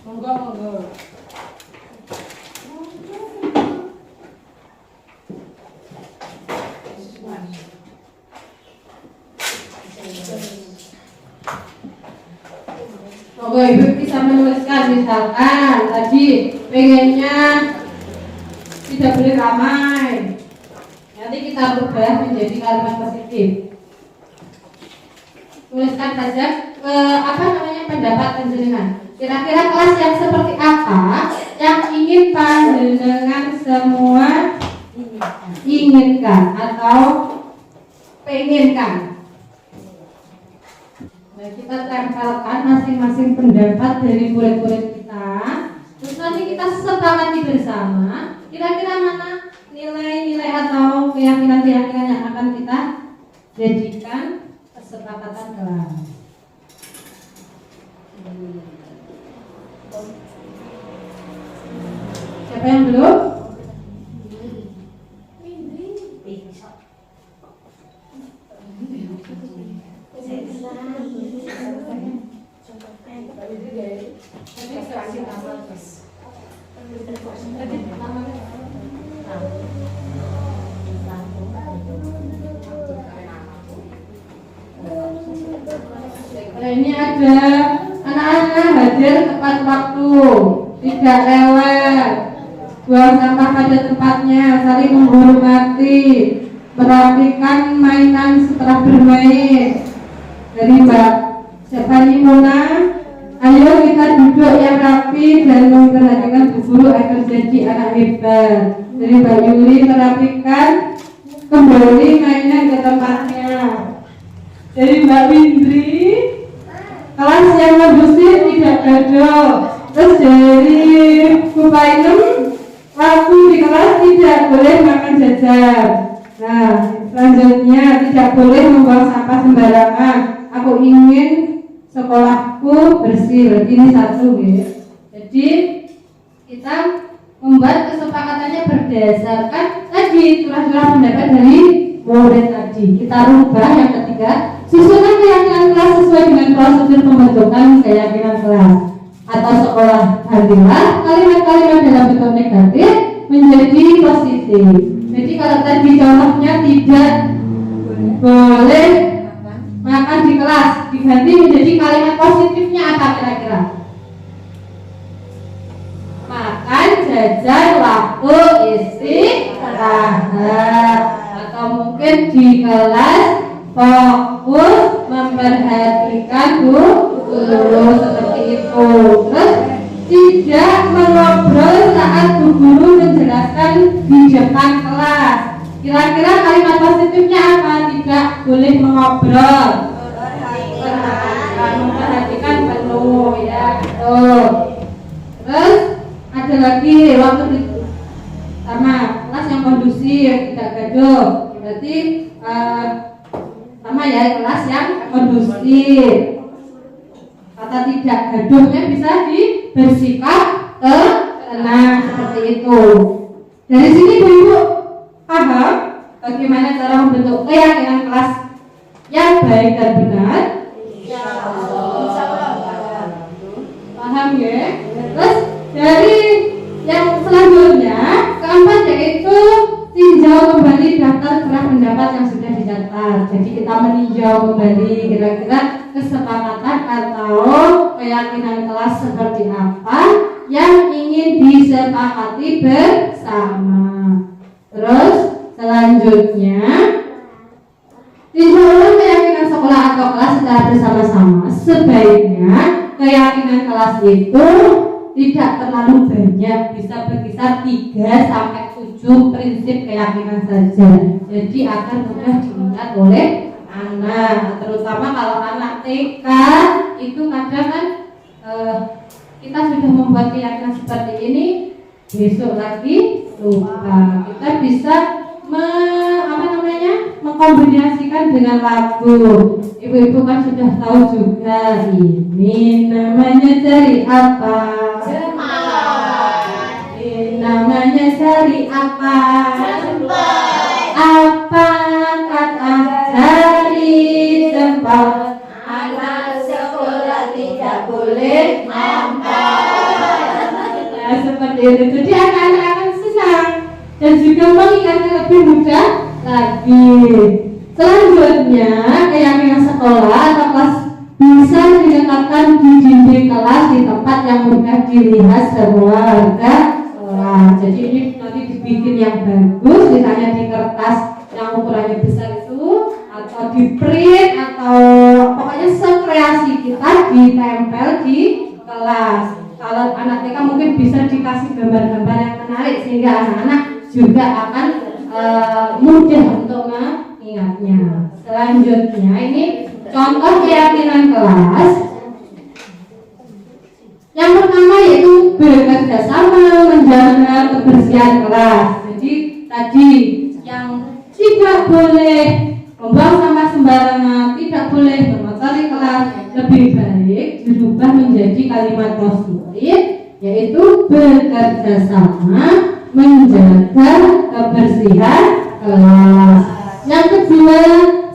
Monggo. Monggo ibu bisa menuliskan, misalkan tadi pengennya tidak boleh ramai, nanti kita rubah menjadi kalimat positif. Tuliskan saja pendapat panjenengan. Kira-kira kelas yang seperti apa yang ingin panjenengan semua inginkan atau pengenkan. Nah, kita tempelkan masing-masing pendapat dari murid-murid kita. Terus nanti kita sepakati bersama kira-kira mana nilai-nilai atau keyakinan-keyakinan yang akan kita jadikan kesepakatan kelas. Siapa yang belum? Nah, ini ada anak-anak hadir tepat waktu, tidak rewel, buang sampah pada tempatnya, saling menghormati, merapikan mainan setelah bermain. Dari Mbak siapa ini Mona? Ayo kita duduk yang rapi dan memperhatikan Bu Guru agar jadi anak hebat. Dari Mbak Yuli, merapikan kembali mainan ke tempatnya. Dari Mbak Windri, kelas yang kondusif tidak gaduh. Terus dari Bu Painem, waktu di kelas tidak boleh makan jajan. Nah, selanjutnya tidak boleh membuang sampah sembarangan. Aku ingin sekolahku bersih. Berarti ini satu ya. Jadi kita membuat kesepakatannya berdasarkan tadi curah-curah pendapat dari murid tadi. Kita rubah yang ketiga, susunan keyakinan kelas sesuai dengan prosedur pembentukan keyakinan kelas atau sekolah. Gantilah kalimat-kalimat dalam bentuk negatif menjadi positif. Jadi kalau tadi contohnya tidak boleh makan di kelas, diganti menjadi kalimat positifnya apa kira-kira? Makan jajan waktu istirahat, atau mungkin di kelas fokus memperhatikan guru seperti itu. Terus tidak mengobrol saat Bu Guru menjelaskan di depan kelas. Kira-kira kalimat positifnya apa? Tidak boleh mengobrol, memperhatikan penuh ya. Terus ada lagi waktu sama kelas yang kondusif, tidak gaduh. Berarti sama ya, kelas yang kondusif. Kata tidak gaduhnya bisa bersikap tenang seperti itu. Dari sini Bu paham bagaimana cara membentuk keyakinan kelas yang baik dan benar? Paham ya? Terus dari yang selanjutnya keempat yaitu tinjau kembali daftar curah pendapat yang sudah dicatat. Jadi kita meninjau kembali kira-kira kesepakatan atau keyakinan kelas seperti apa yang ingin disepakati bersama. Terus selanjutnya tinjau ulang keyakinan sekolah atau kelas secara bersama-sama. Sebaiknya keyakinan kelas itu tidak terlalu banyak, bisa berkisar 3-7 prinsip keyakinan saja. Jadi akan mudah diingat oleh anak, terutama kalau anak TK itu kadang kan kita sudah membuat keyakinan seperti ini, besok lagi lupa. Kita bisa mengkombinasikan dengan lagu. Ibu-ibu kan sudah tahu juga, ini namanya cari apa? Ini namanya cari apa? Apa kata cari tempat? Anak sekolah tidak boleh Nah, seperti itu. Jadi anak-anak akan senang dan juga mengingatnya lebih mudah lagi. Selanjutnya, keyakinan sekolah atau kelas bisa diletakkan di dinding kelas di tempat yang mudah dilihat semua warga kelas. Jadi ini nanti dibikin yang bagus, misalnya di kertas yang ukurannya besar itu, atau di print, atau pokoknya sekreasi kita ditempel di kelas. Kalau anak TK mungkin bisa dikasih gambar-gambar yang menarik sehingga anak-anak juga akan mudah untuk mengingatnya. Selanjutnya ini contoh keyakinan kelas. Yang pertama yaitu bekerja sama menjaga kebersihan kelas. Jadi tadi yang tidak boleh membuang sampah sembarangan, tidak boleh mengotori kelas, lebih baik dirubah menjadi kalimat positif, yaitu bekerja sama menjaga kebersihan kelas. Yang kedua,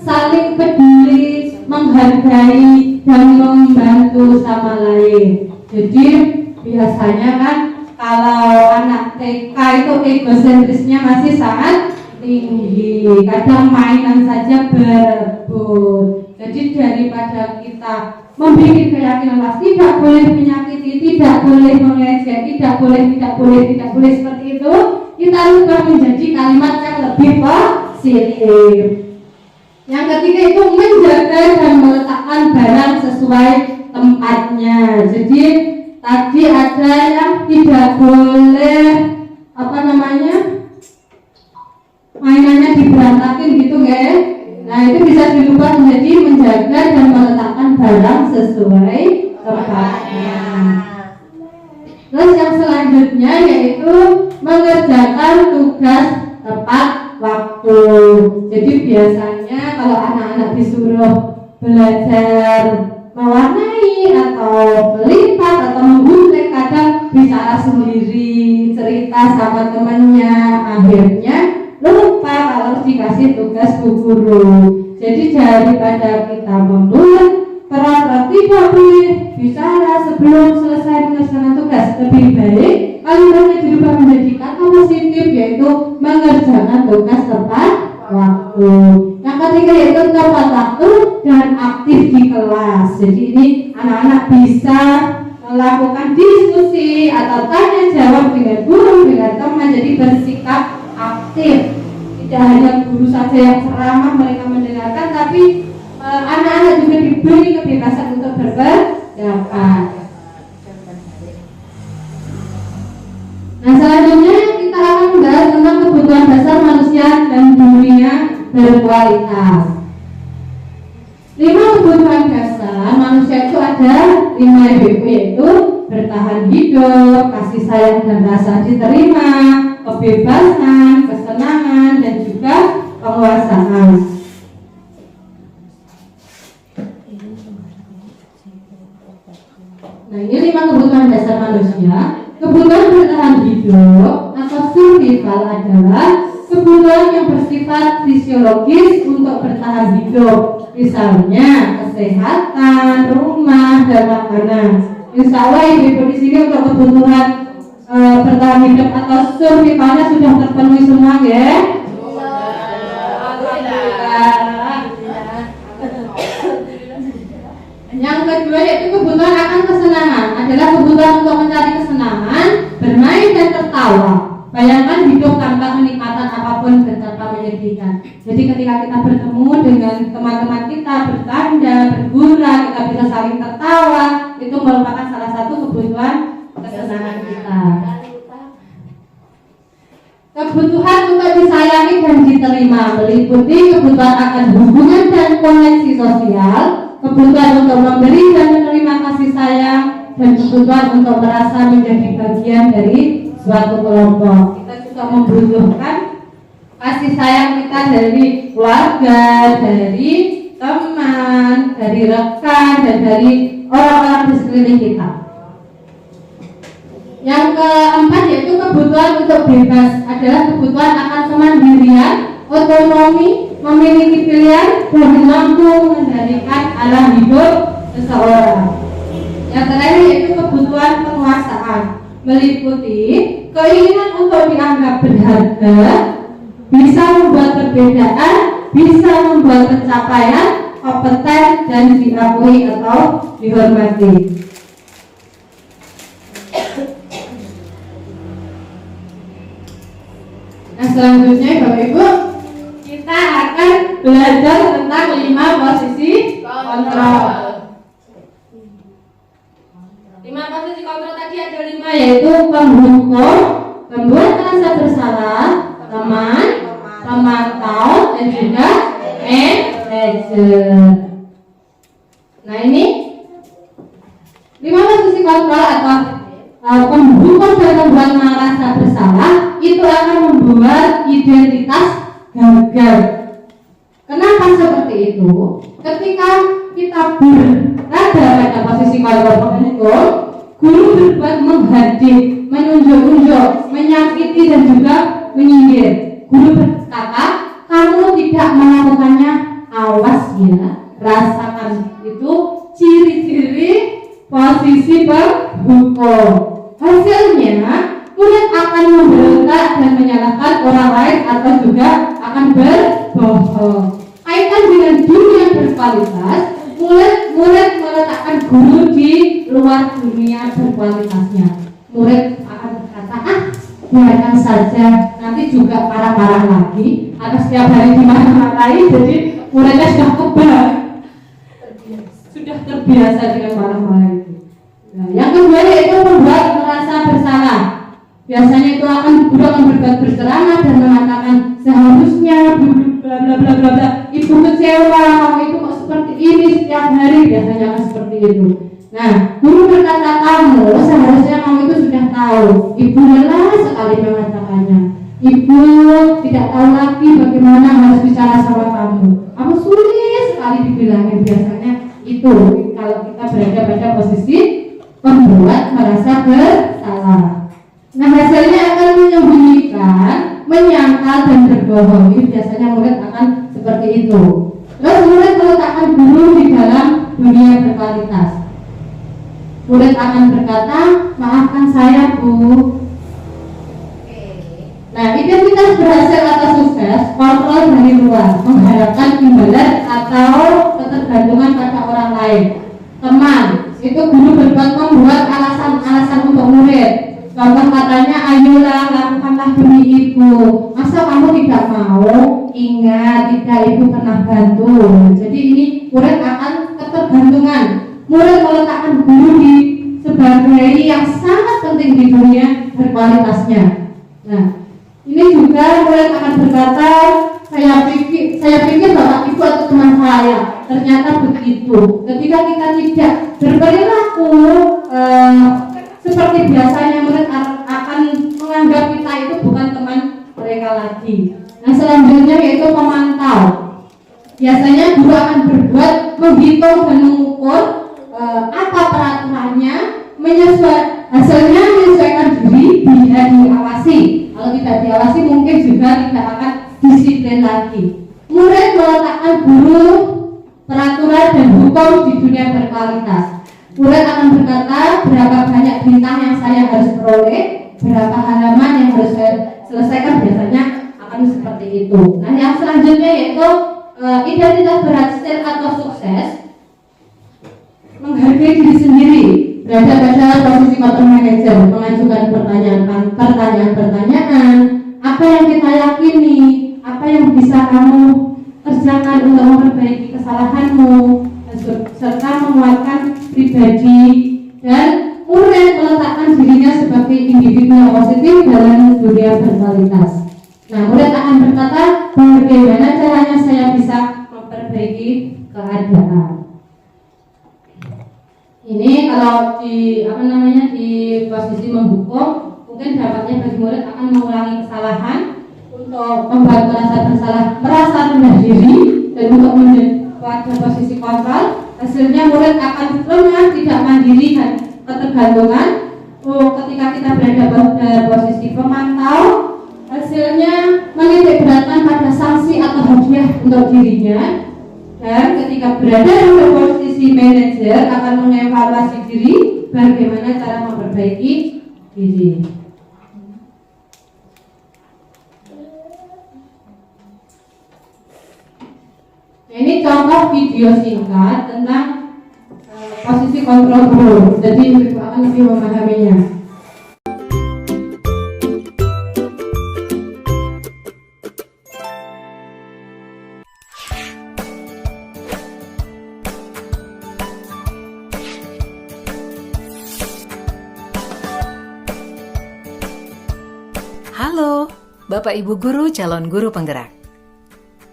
saling peduli, menghargai dan membantu sama lain. Jadi biasanya kan kalau anak TK itu egosentrisnya masih sangat tinggi, kadang mainan saja berebut. Jadi daripada kita membuat keyakinan kelas tidak boleh menyakiti, tidak boleh mengejek, tidak boleh seperti itu, kita rubah menjadi kalimat yang lebih positif. Yang ketiga itu menjaga dan meletakkan barang sesuai tempatnya. Jadi tadi ada yang tidak boleh mainannya diberantakin gitu guys. Nah itu bisa dirubah menjadi menjaga dan meletakkan barang sesuai tempatnya. Terus yang selanjutnya yaitu mengerjakan tugas tepat waktu. Jadi biasanya kalau anak-anak disuruh belajar mewarnai atau melipat atau menggunting, kadang bicara sendiri, cerita sama temannya, akhirnya lupa kalau harus dikasih tugas bu guru. Jadi daripada kita membuat peraturan tidak boleh bicara sebelum selesai menyelesaikan tugas, lebih baik kalimatnya dirubah menjadi kata positif, yaitu mengerjakan tugas tepat waktu. Yang ketiga yaitu tepat waktu dan aktif di kelas. Jadi ini anak-anak bisa melakukan diskusi atau tanya jawab dengan guru, dengan teman, jadi bersikap aktif. Tidak hanya guru saja yang ceramah mereka mendengarkan, tapi anak-anak juga diberi kebebasan untuk berpendapat. Nah selanjutnya kita akan membahas tentang kebutuhan dasar manusia dan dunia berkualitas. 5 kebutuhan dasar manusia itu ada 5 yaitu bertahan hidup, kasih sayang dan rasa diterima, kebebasan, kesenangan, dan juga penguasaan. Nah ini 5 kebutuhan dasar manusia. Kebutuhan bertahan hidup atau survival adalah kebutuhan yang bersifat fisiologis untuk bertahan hidup. Misalnya kesehatan, rumah, dan makanan. Insya Allah ibu-ibu di sini untuk kebutuhan bertahan hidup atau survivalnya sudah terpenuhi semua ya. Yang kedua yaitu kebutuhan akan kesenangan, adalah kebutuhan untuk mencari kesenangan, bermain dan tertawa. Bayangkan hidup tanpa kenikmatan apapun betapa menyedihkan. Jadi ketika kita bertemu dengan teman-teman kita, bercanda, bergurau, kita bisa saling tertawa, itu merupakan salah satu kebutuhan kesenangan kita. Kebutuhan untuk disayangi dan diterima meliputi kebutuhan akan hubungan dan koneksi sosial, kebutuhan untuk memberi dan menerima kasih sayang, dan kebutuhan untuk merasa menjadi bagian dari suatu kelompok. Kita juga membutuhkan kasih sayang kita dari keluarga, dari teman, dari rekan, dan dari orang-orang di sekeliling kita. Yang keempat yaitu kebutuhan untuk bebas adalah kebutuhan akan kemandirian, otonomi, memiliki pilihan, dan mampu mengendalikan arah hidup seseorang. Yang terakhir yaitu kebutuhan penguasaan, meliputi keinginan untuk dianggap berharga, bisa membuat perbedaan, bisa membuat pencapaian, kompeten, dan diakui atau dihormati. Nah, selanjutnya Bapak Ibu, kita akan belajar tentang 5 posisi kontrol. 5 posisi kontrol tadi ada 5, yaitu penghukum, pembuat merasa bersalah, teman, pemantau, dan juga manajer. Nah, ini 5 posisi kontrol atau penghukum dan pembuat merasa bersalah itu akan membuat identitas gagal. Kenapa seperti itu? Ketika kita berada pada posisi kontrol penghukum, guru berbuat menghadik, menunjuk-unjuk, menyakiti dan juga menyindir. Guru berkata, kamu tidak melakukannya, awas ya, rasakan. Itu ciri-ciri posisi penghukum. Hasilnya, murid akan memberontak dan menyalahkan orang lain atau juga akan berbohong. Kaitan dengan dunia berkualitas, murid meletakkan guru di luar dunia berkualitasnya. Murid akan berkata, biarkan saja, nanti juga parah-parah lagi, atau setiap hari dimarahi, jadi muridnya sudah kebal, sudah terbiasa dengan marah-marah itu. Nah, yang kedua yaitu membuat merasa bersalah. Biasanya itu guru akan berbuat berserangan dan mengatakan seharusnya bla bla bla bla bla. Ibu kecewa, kamu itu kok seperti ini setiap hari, biasanya akan seperti itu. Nah, guru berkata, kamu seharusnya kamu itu sudah tahu. Ibu lelah sekali mengatakannya. Ibu tidak tahu lagi bagaimana harus bicara sama kamu. Kamu sulit sekali dibilangin. Biasanya itu kalau kita berada pada posisi membuat merasa bersalah. Nah, hasilnya akan menyembunyikan, menyangkal dan berbohong. Ini biasanya murid akan seperti itu. Terus murid meletakkan guru di dalam dunia berkualitas. Murid akan berkata, maafkan saya Bu. Nah, identitas berhasil atau sukses kontrol dari luar, mengharapkan imbalan atau ketergantungan pada orang lain. Teman, itu guru membuat alasan-alasan untuk murid. Contoh katanya, ayolah lakukanlah demi ibu. Masa kamu tidak mau? Ingat, tidak, ibu pernah bantu. Jadi ini murid akan ketergantungan. Murid meletakkan guru di sebagai yang sangat penting di dunia berkualitasnya. Nah, ini juga murid akan berkata, saya pikir bapak ibu atau teman saya. Ternyata begitu. Ketika kita tidak berperilaku seperti biasanya, murid akan menganggap kita itu bukan teman mereka lagi. Nah, selanjutnya yaitu pemantau. Biasanya guru akan berbuat menghitung dan mengukur apa peraturannya, hasilnya menyesuaikan diri bila diawasi. Kalau tidak diawasi mungkin juga tidak akan disiplin lagi. Murid meletakkan guru, peraturan dan hukum di dunia berkualitas. Murid akan berkata berapa banyak bintang yang saya harus peroleh, berapa halaman yang harus saya selesaikan, biasanya akan seperti itu. Nah, yang selanjutnya yaitu identitas berhasil atau sukses, menghargai diri sendiri, berada pada posisi control manager, mengajukan pertanyaan, apa yang kita yakini, apa yang bisa kamu kerjakan untuk memperbaiki kesalahanmu, serta menguatkan pribadi, dan murid meletakkan dirinya sebagai individu yang positif dalam dunia berkualitas. Nah, murid akan berkata, bagaimana caranya saya bisa memperbaiki keadaan. Ini kalau di posisi menghukum, mungkin dampaknya bagi murid akan mengulangi kesalahan, untuk membuat merasa rendah diri, dan untuk pada posisi kontrol. Hasilnya murid akan lemah, tidak mandiri dan ketergantungan. Ketika kita berada pada posisi pemantau, hasilnya menitik beratkan pada sanksi atau hadiah untuk dirinya. Dan ketika berada pada posisi manajer, akan mengevaluasi diri, bagaimana cara memperbaiki diri. Ini contoh video singkat tentang posisi kontrol guru. Jadi ibu akan lebih memahaminya. Halo, Bapak Ibu Guru calon guru penggerak.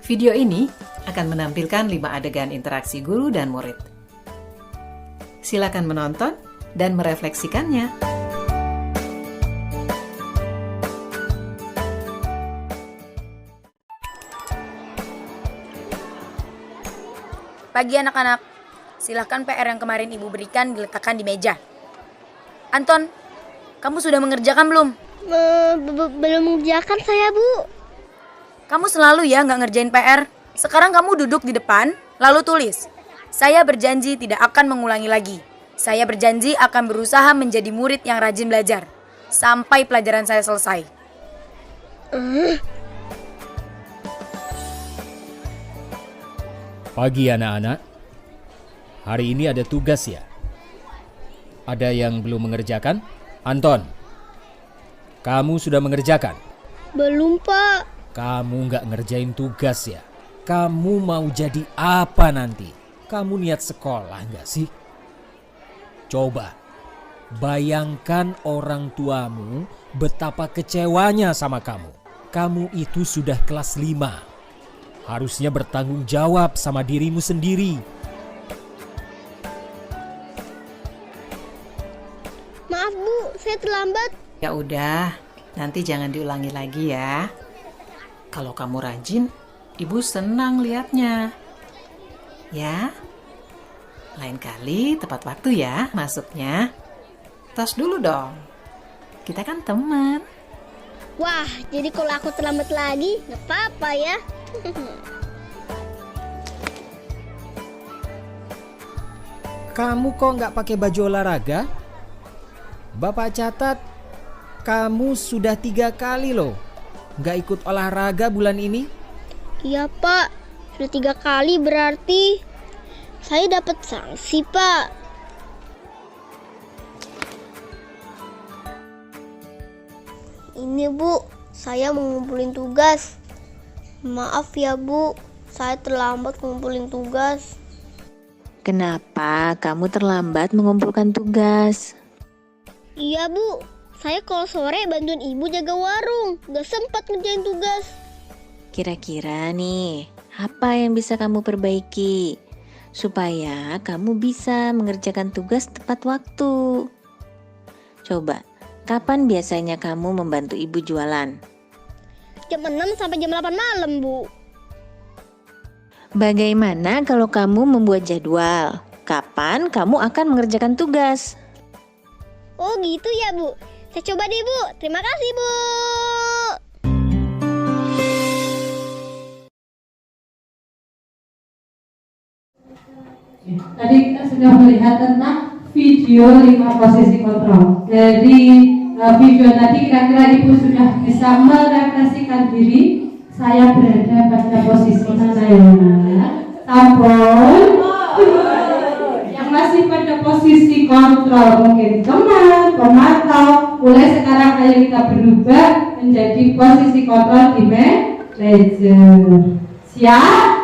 Video ini akan menampilkan 5 adegan interaksi guru dan murid. Silakan menonton dan merefleksikannya. Pagi anak-anak, silahkan PR yang kemarin ibu berikan diletakkan di meja. Anton, kamu sudah mengerjakan belum? Belum mengerjakan saya, Bu. Kamu selalu ya nggak ngerjain PR. Sekarang kamu duduk di depan, lalu tulis. Saya berjanji tidak akan mengulangi lagi. Saya berjanji akan berusaha menjadi murid yang rajin belajar. Sampai pelajaran saya selesai. Pagi anak-anak. Hari ini ada tugas ya? Ada yang belum mengerjakan? Anton, kamu sudah mengerjakan? Belum, Pak. Kamu nggak ngerjain tugas ya? Kamu mau jadi apa nanti? Kamu niat sekolah nggak sih? Coba, bayangkan orang tuamu betapa kecewanya sama kamu. Kamu itu sudah kelas 5. Harusnya bertanggung jawab sama dirimu sendiri. Maaf, Bu, saya terlambat. Ya udah, nanti jangan diulangi lagi ya. Kalau kamu rajin, Ibu senang lihatnya. Ya, lain kali tepat waktu ya masuknya. Tos dulu dong. Kita kan teman. Wah, jadi kalau aku terlambat lagi, nggak apa-apa ya. Kamu kok nggak pakai baju olahraga? Bapak catat, kamu sudah 3 kali loh nggak ikut olahraga bulan ini. Iya, Pak. Sudah 3 kali berarti saya dapat sanksi, Pak. Ini, Bu, saya mau ngumpulin tugas. Maaf ya, Bu, saya terlambat ngumpulin tugas. Kenapa kamu terlambat mengumpulkan tugas? Iya, Bu, saya kalau sore bantuin ibu jaga warung, gak sempat ngerjain tugas. Kira-kira nih, apa yang bisa kamu perbaiki supaya kamu bisa mengerjakan tugas tepat waktu? Coba, kapan biasanya kamu membantu ibu jualan? Jam 6 sampai jam 8 malam, Bu. Bagaimana kalau kamu membuat jadwal? Kapan kamu akan mengerjakan tugas? Oh gitu ya, Bu. Saya coba deh, Bu. Terima kasih, Bu. Tadi kita sudah melihat tentang video 5 posisi kontrol. Dari video tadi kira-kira Ibu sudah bisa merefleksikan diri. Saya berada pada posisi mana ya? Tampon. Yang masih pada posisi kontrol mungkin teman, pemantau. Mulai sekarang ayo kita berubah menjadi posisi kontrol di manajer. Siap?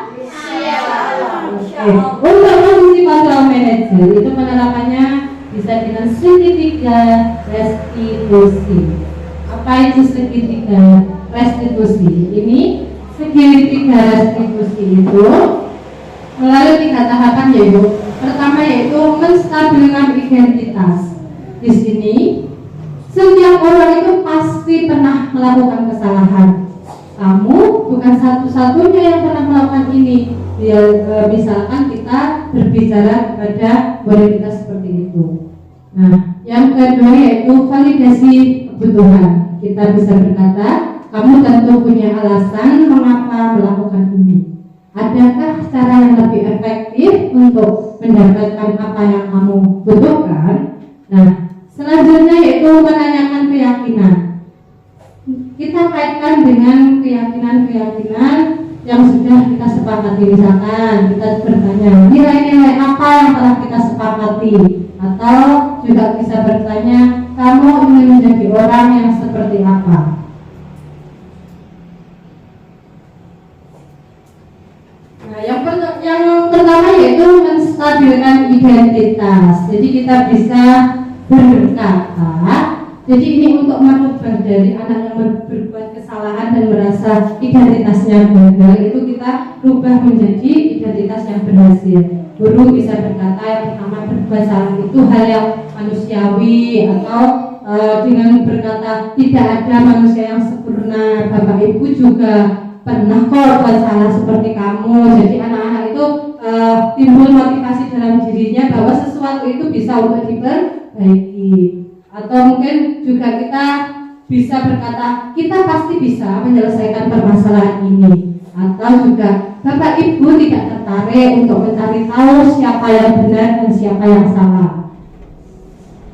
Untuk posisi kontrol manajer itu penerapannya bisa dengan segitiga restitusi. Apa itu segitiga? restitusi. Ini segitiga restitusi itu melalui 3 tahapan, yaitu pertama yaitu menstabilkan identitas. Di sini setiap orang itu pasti pernah melakukan kesalahan. Kamu bukan satu-satunya yang pernah melakukan ini. Misalkan kita berbicara kepada murid kita seperti itu. Nah, yang kedua yaitu validasi kebutuhan. Kita bisa berkata, kamu tentu punya alasan mengapa melakukan ini. Adakah cara yang lebih efektif untuk mendapatkan apa yang kamu butuhkan? Nah, selanjutnya yaitu menanyakan keyakinan. Kita kaitkan dengan keyakinan-keyakinan yang sudah kita sepakati. Misalkan kita bertanya, nilai-nilai apa yang telah kita sepakati? Atau juga bisa bertanya, kamu ingin menjadi orang yang seperti apa? Nah, yang pertama yaitu menstabilkan identitas. Jadi kita bisa berkata, jadi ini untuk merubah dari anak yang berbuat kesalahan dan merasa identitasnya gagal, itu kita rubah menjadi identitas yang berhasil. Guru bisa berkata yang pertama, berbuat salah itu hal yang manusiawi, atau dengan berkata tidak ada manusia yang sempurna. Bapak Ibu juga pernah kok buat salah seperti kamu. Jadi anak-anak itu timbul motivasi dalam dirinya bahwa sesuatu itu bisa untuk diperbaiki. Atau mungkin juga kita bisa berkata, kita pasti bisa menyelesaikan permasalahan ini. Atau juga Bapak Ibu tidak tertarik untuk mencari tahu siapa yang benar dan siapa yang salah.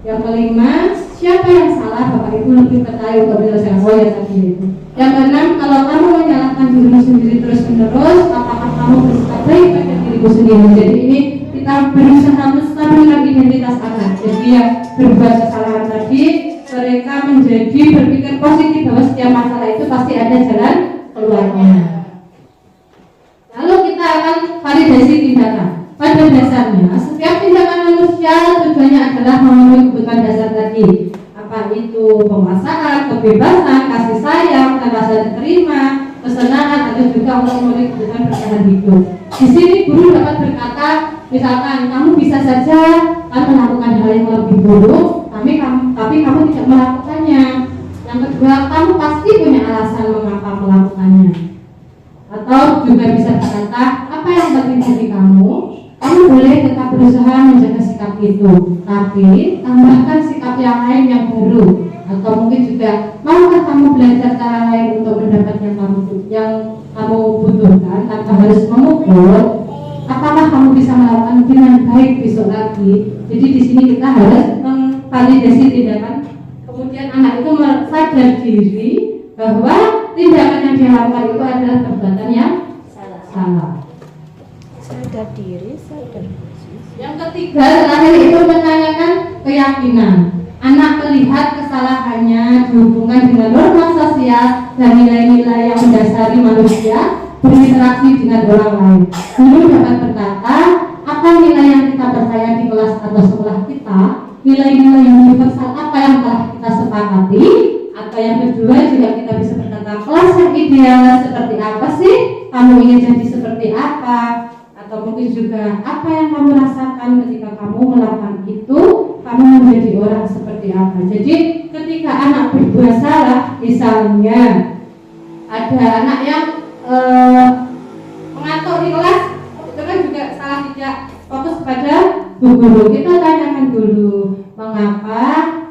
Yang kelima, siapa yang salah, Bapak Ibu lebih tertarik untuk menyelesaikan tadi itu. Yang keenam, kalau kamu menyalahkan dirimu sendiri terus menerus, apakah kamu bersikap baik pada dirimu sendiri? Jadi ini kita berusaha menstabilkan identitas anak. Jadi yang berbuat kesalahan tadi, mereka menjadi berpikir positif bahwa setiap masalah itu pasti ada jalan keluarnya. Lalu kita akan validasi tindakan. Pada dasarnya, setiap tindakan manusia tujuannya adalah memenuhi kebutuhan dasar tadi. Apa itu penguasaan, kebebasan, kasih sayang, dan rasa diterima, kesenangan, atau juga untuk memenuhi kebutuhan bertahan hidup. Di sini guru dapat berkata, misalkan kamu bisa saja melakukan hal yang lebih buruk, tapi kamu tidak melakukannya. Yang kedua, kamu pasti punya alasan mengapa melakukannya. Atau juga bisa berkata, apa yang penting bagi kamu boleh tetap berusaha menjaga sikap itu, tapi tambahkan sikap yang lain yang buruk. Atau mungkin juga, maukah kamu belajar cara lain untuk mendapatkan yang kamu butuhkan tanpa harus memukul? Apakah kamu bisa melakukan dengan baik besok lagi? Jadi di sini kita harus memvalidasi tindakan. Kemudian anak itu sadar diri bahwa tindakan yang dia lakukan itu adalah perbuatan yang salah. Sadar diri, sadar. Yang ketiga, terakhir itu menanyakan keyakinan. Anak melihat kesalahannya dihubungkan dengan norma sosial dan nilai-nilai yang mendasari manusia berinteraksi dengan orang lain. Guru dapat berkata, apa nilai yang kita percaya di kelas atau sekolah kita, nilai-nilai yang universal apa yang telah kita sepakati. Atau yang kedua juga kita bisa berkata, kelas yang ideal seperti apa sih? Kamu ingin jadi seperti apa? Atau mungkin juga apa yang kamu rasakan ketika kamu melakukan itu, kamu menjadi orang seperti apa. Jadi ketika anak berbuat salah, misalnya ada anak yang mengantuk di kelas, itu kan juga salah, tidak fokus pada bu guru. Kita tanyakan dulu mengapa,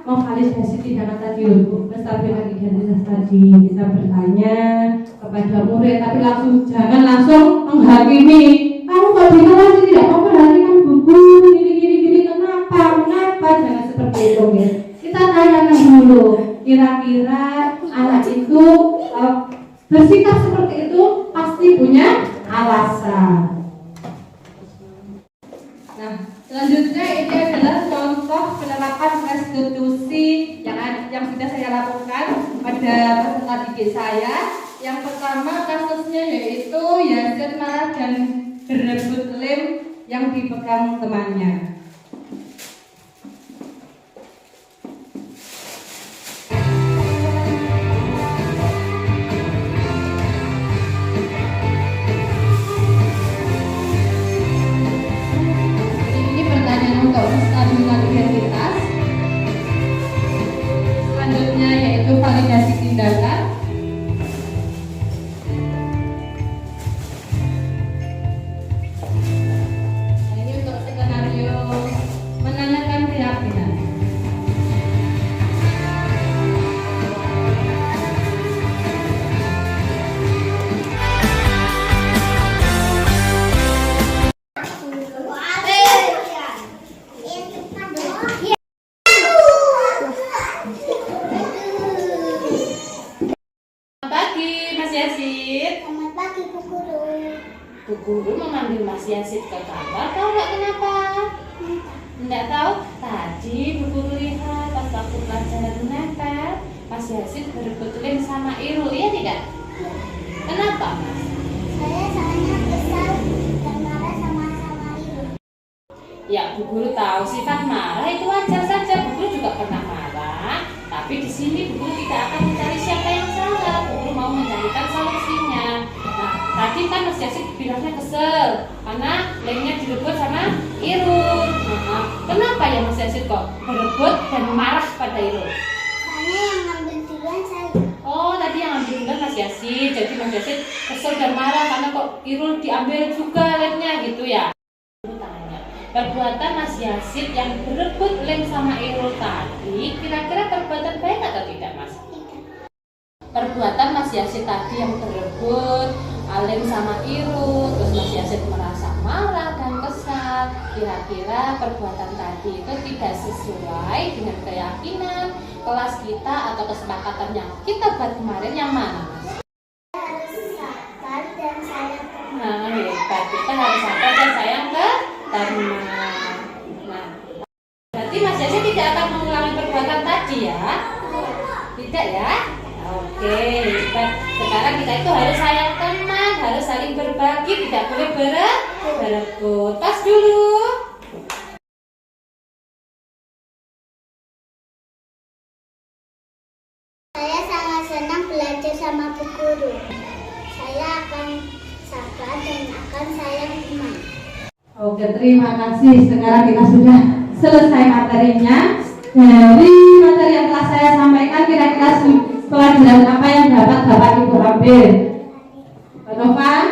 memvalidasi tindakan tadi untuk menstabilkan identitas tadi. Kita bertanya kepada murid, tapi jangan langsung menghakimi. Kamu kok di kelas tidak memperhatikan buku gini, kenapa, jangan seperti itu ya. Kita tanyakan dulu, kira-kira anak itu bersikap seperti itu pasti punya alasan. Nah, selanjutnya ini adalah contoh penerapan restitusi yang sudah saya lakukan pada peserta didik saya. Yang pertama kasusnya yaitu Yasin marah dan berebut lem yang dipegang temannya. Bu Guru memanggil Mas Yasid ke kamar, tahu nggak kenapa? Nggak tahu? Tadi Bu Guru lihat pas waktu pelajaran menempel, Mas Yasid berebut lem sama Irul, iya tidak? Kenapa, Mas? Saya soalnya kesal dan marah sama Irul. Ya, Bu Guru tahu sifat marah itu wajar saja. Bu Guru juga pernah marah, tapi di sini Bu Guru tidak akan mencari siapa yang salah. Bu Guru mau mencarikan solusinya. Nah, tadi kan Mas Yasid bilangnya kesel karena lemnya direbut sama Irul. Nah, kenapa ya Mas Yasid kok berebut dan marah pada Irul? Soalnya yang ngambil duluan saya. Oh, tadi yang ambil duluan Mas Yasid. Jadi Mas Yasid kesel dan marah karena kok Irul diambil juga lemnya gitu ya. Perbuatan Mas Yasid yang berebut lem sama Irul tadi kira-kira perbuatan baik atau tidak, Mas? Perbuatan Mas Yasid tadi yang berebut lem sama Irul, terus Mas Yasid merasa marah dan kesal, kira-kira perbuatan tadi itu tidak sesuai dengan keyakinan kelas kita atau kesepakatan yang kita buat kemarin, yang mana, Mas? Harus sabar dan sayang. Nah, hebat, kita harus sabar dan sayang ke Taruna. Nah, berarti Mas Yasid tidak akan mengulangi perbuatan tadi ya? Tidak ya? Oke, hebat. Sekarang kita itu harus sayang teman, harus saling berbagi, tidak boleh berebut. Tos dulu. Saya sangat senang belajar sama Bu Guru. Saya akan sabar dan akan sayang teman. Oke, terima kasih. Sekarang kita sudah selesai materinya. Dari materi yang telah saya sampaikan, kira-kira pelajaran apa yang dapat Bapak Ibu ambil? Pak Novan?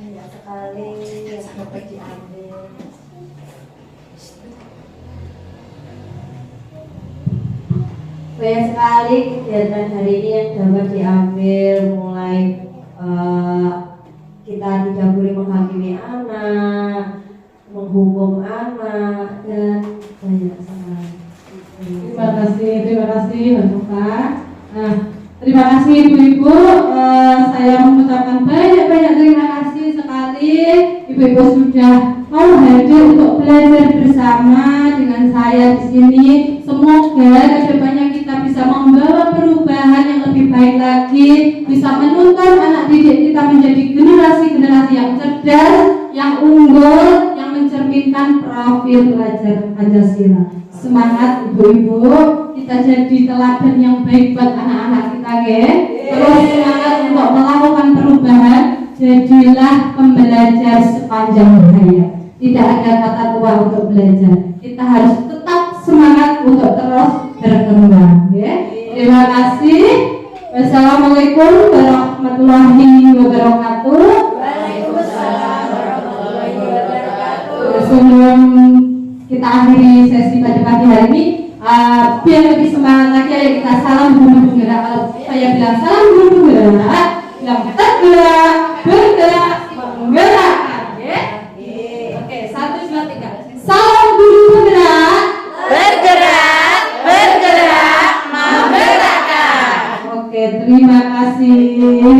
Banyak sekali yang dapat diambil. Banyak sekali kegiatan hari ini yang dapat diambil, mulai kita tidak boleh menghakimi anak, menghukum anak, dan banyak sekali. Terima kasih Mbak Nova. Nah, terima kasih Ibu-Ibu. Saya mengucapkan banyak terima kasih sekali. Ibu-Ibu sudah mau hadir untuk belajar bersama dengan saya di sini. Semoga kedepannya kita bisa membawa perubahan yang lebih baik lagi, bisa menuntun anak didik kita menjadi generasi-generasi yang cerdas, yang unggul, yang mencerminkan profil pelajar Pancasila. Semangat Ibu-Ibu, kita jadi teladan yang baik buat anak-anak kita, ya. Terus semangat untuk melakukan perubahan, jadilah pembelajar sepanjang hayat. Tidak ada kata tua untuk belajar. Kita harus tetap semangat untuk terus berkembang, ya. Terima kasih. Wassalamualaikum warahmatullahi wabarakatuh. Waalaikumsalam warahmatullahi wabarakatuh. Sebelum kita akhiri sesi pada pagi hari ini, biar lebih semangat lagi, ayo kita salam guru bergerak. Kalau saya bilang salam guru bergerak, bilang tergerak, bergerak, menggerakkan, ya. Oke, 1, 2, 3. Salam guru bergerak, Bergerak, bergerak, menggerakkan. Oke, terima kasih.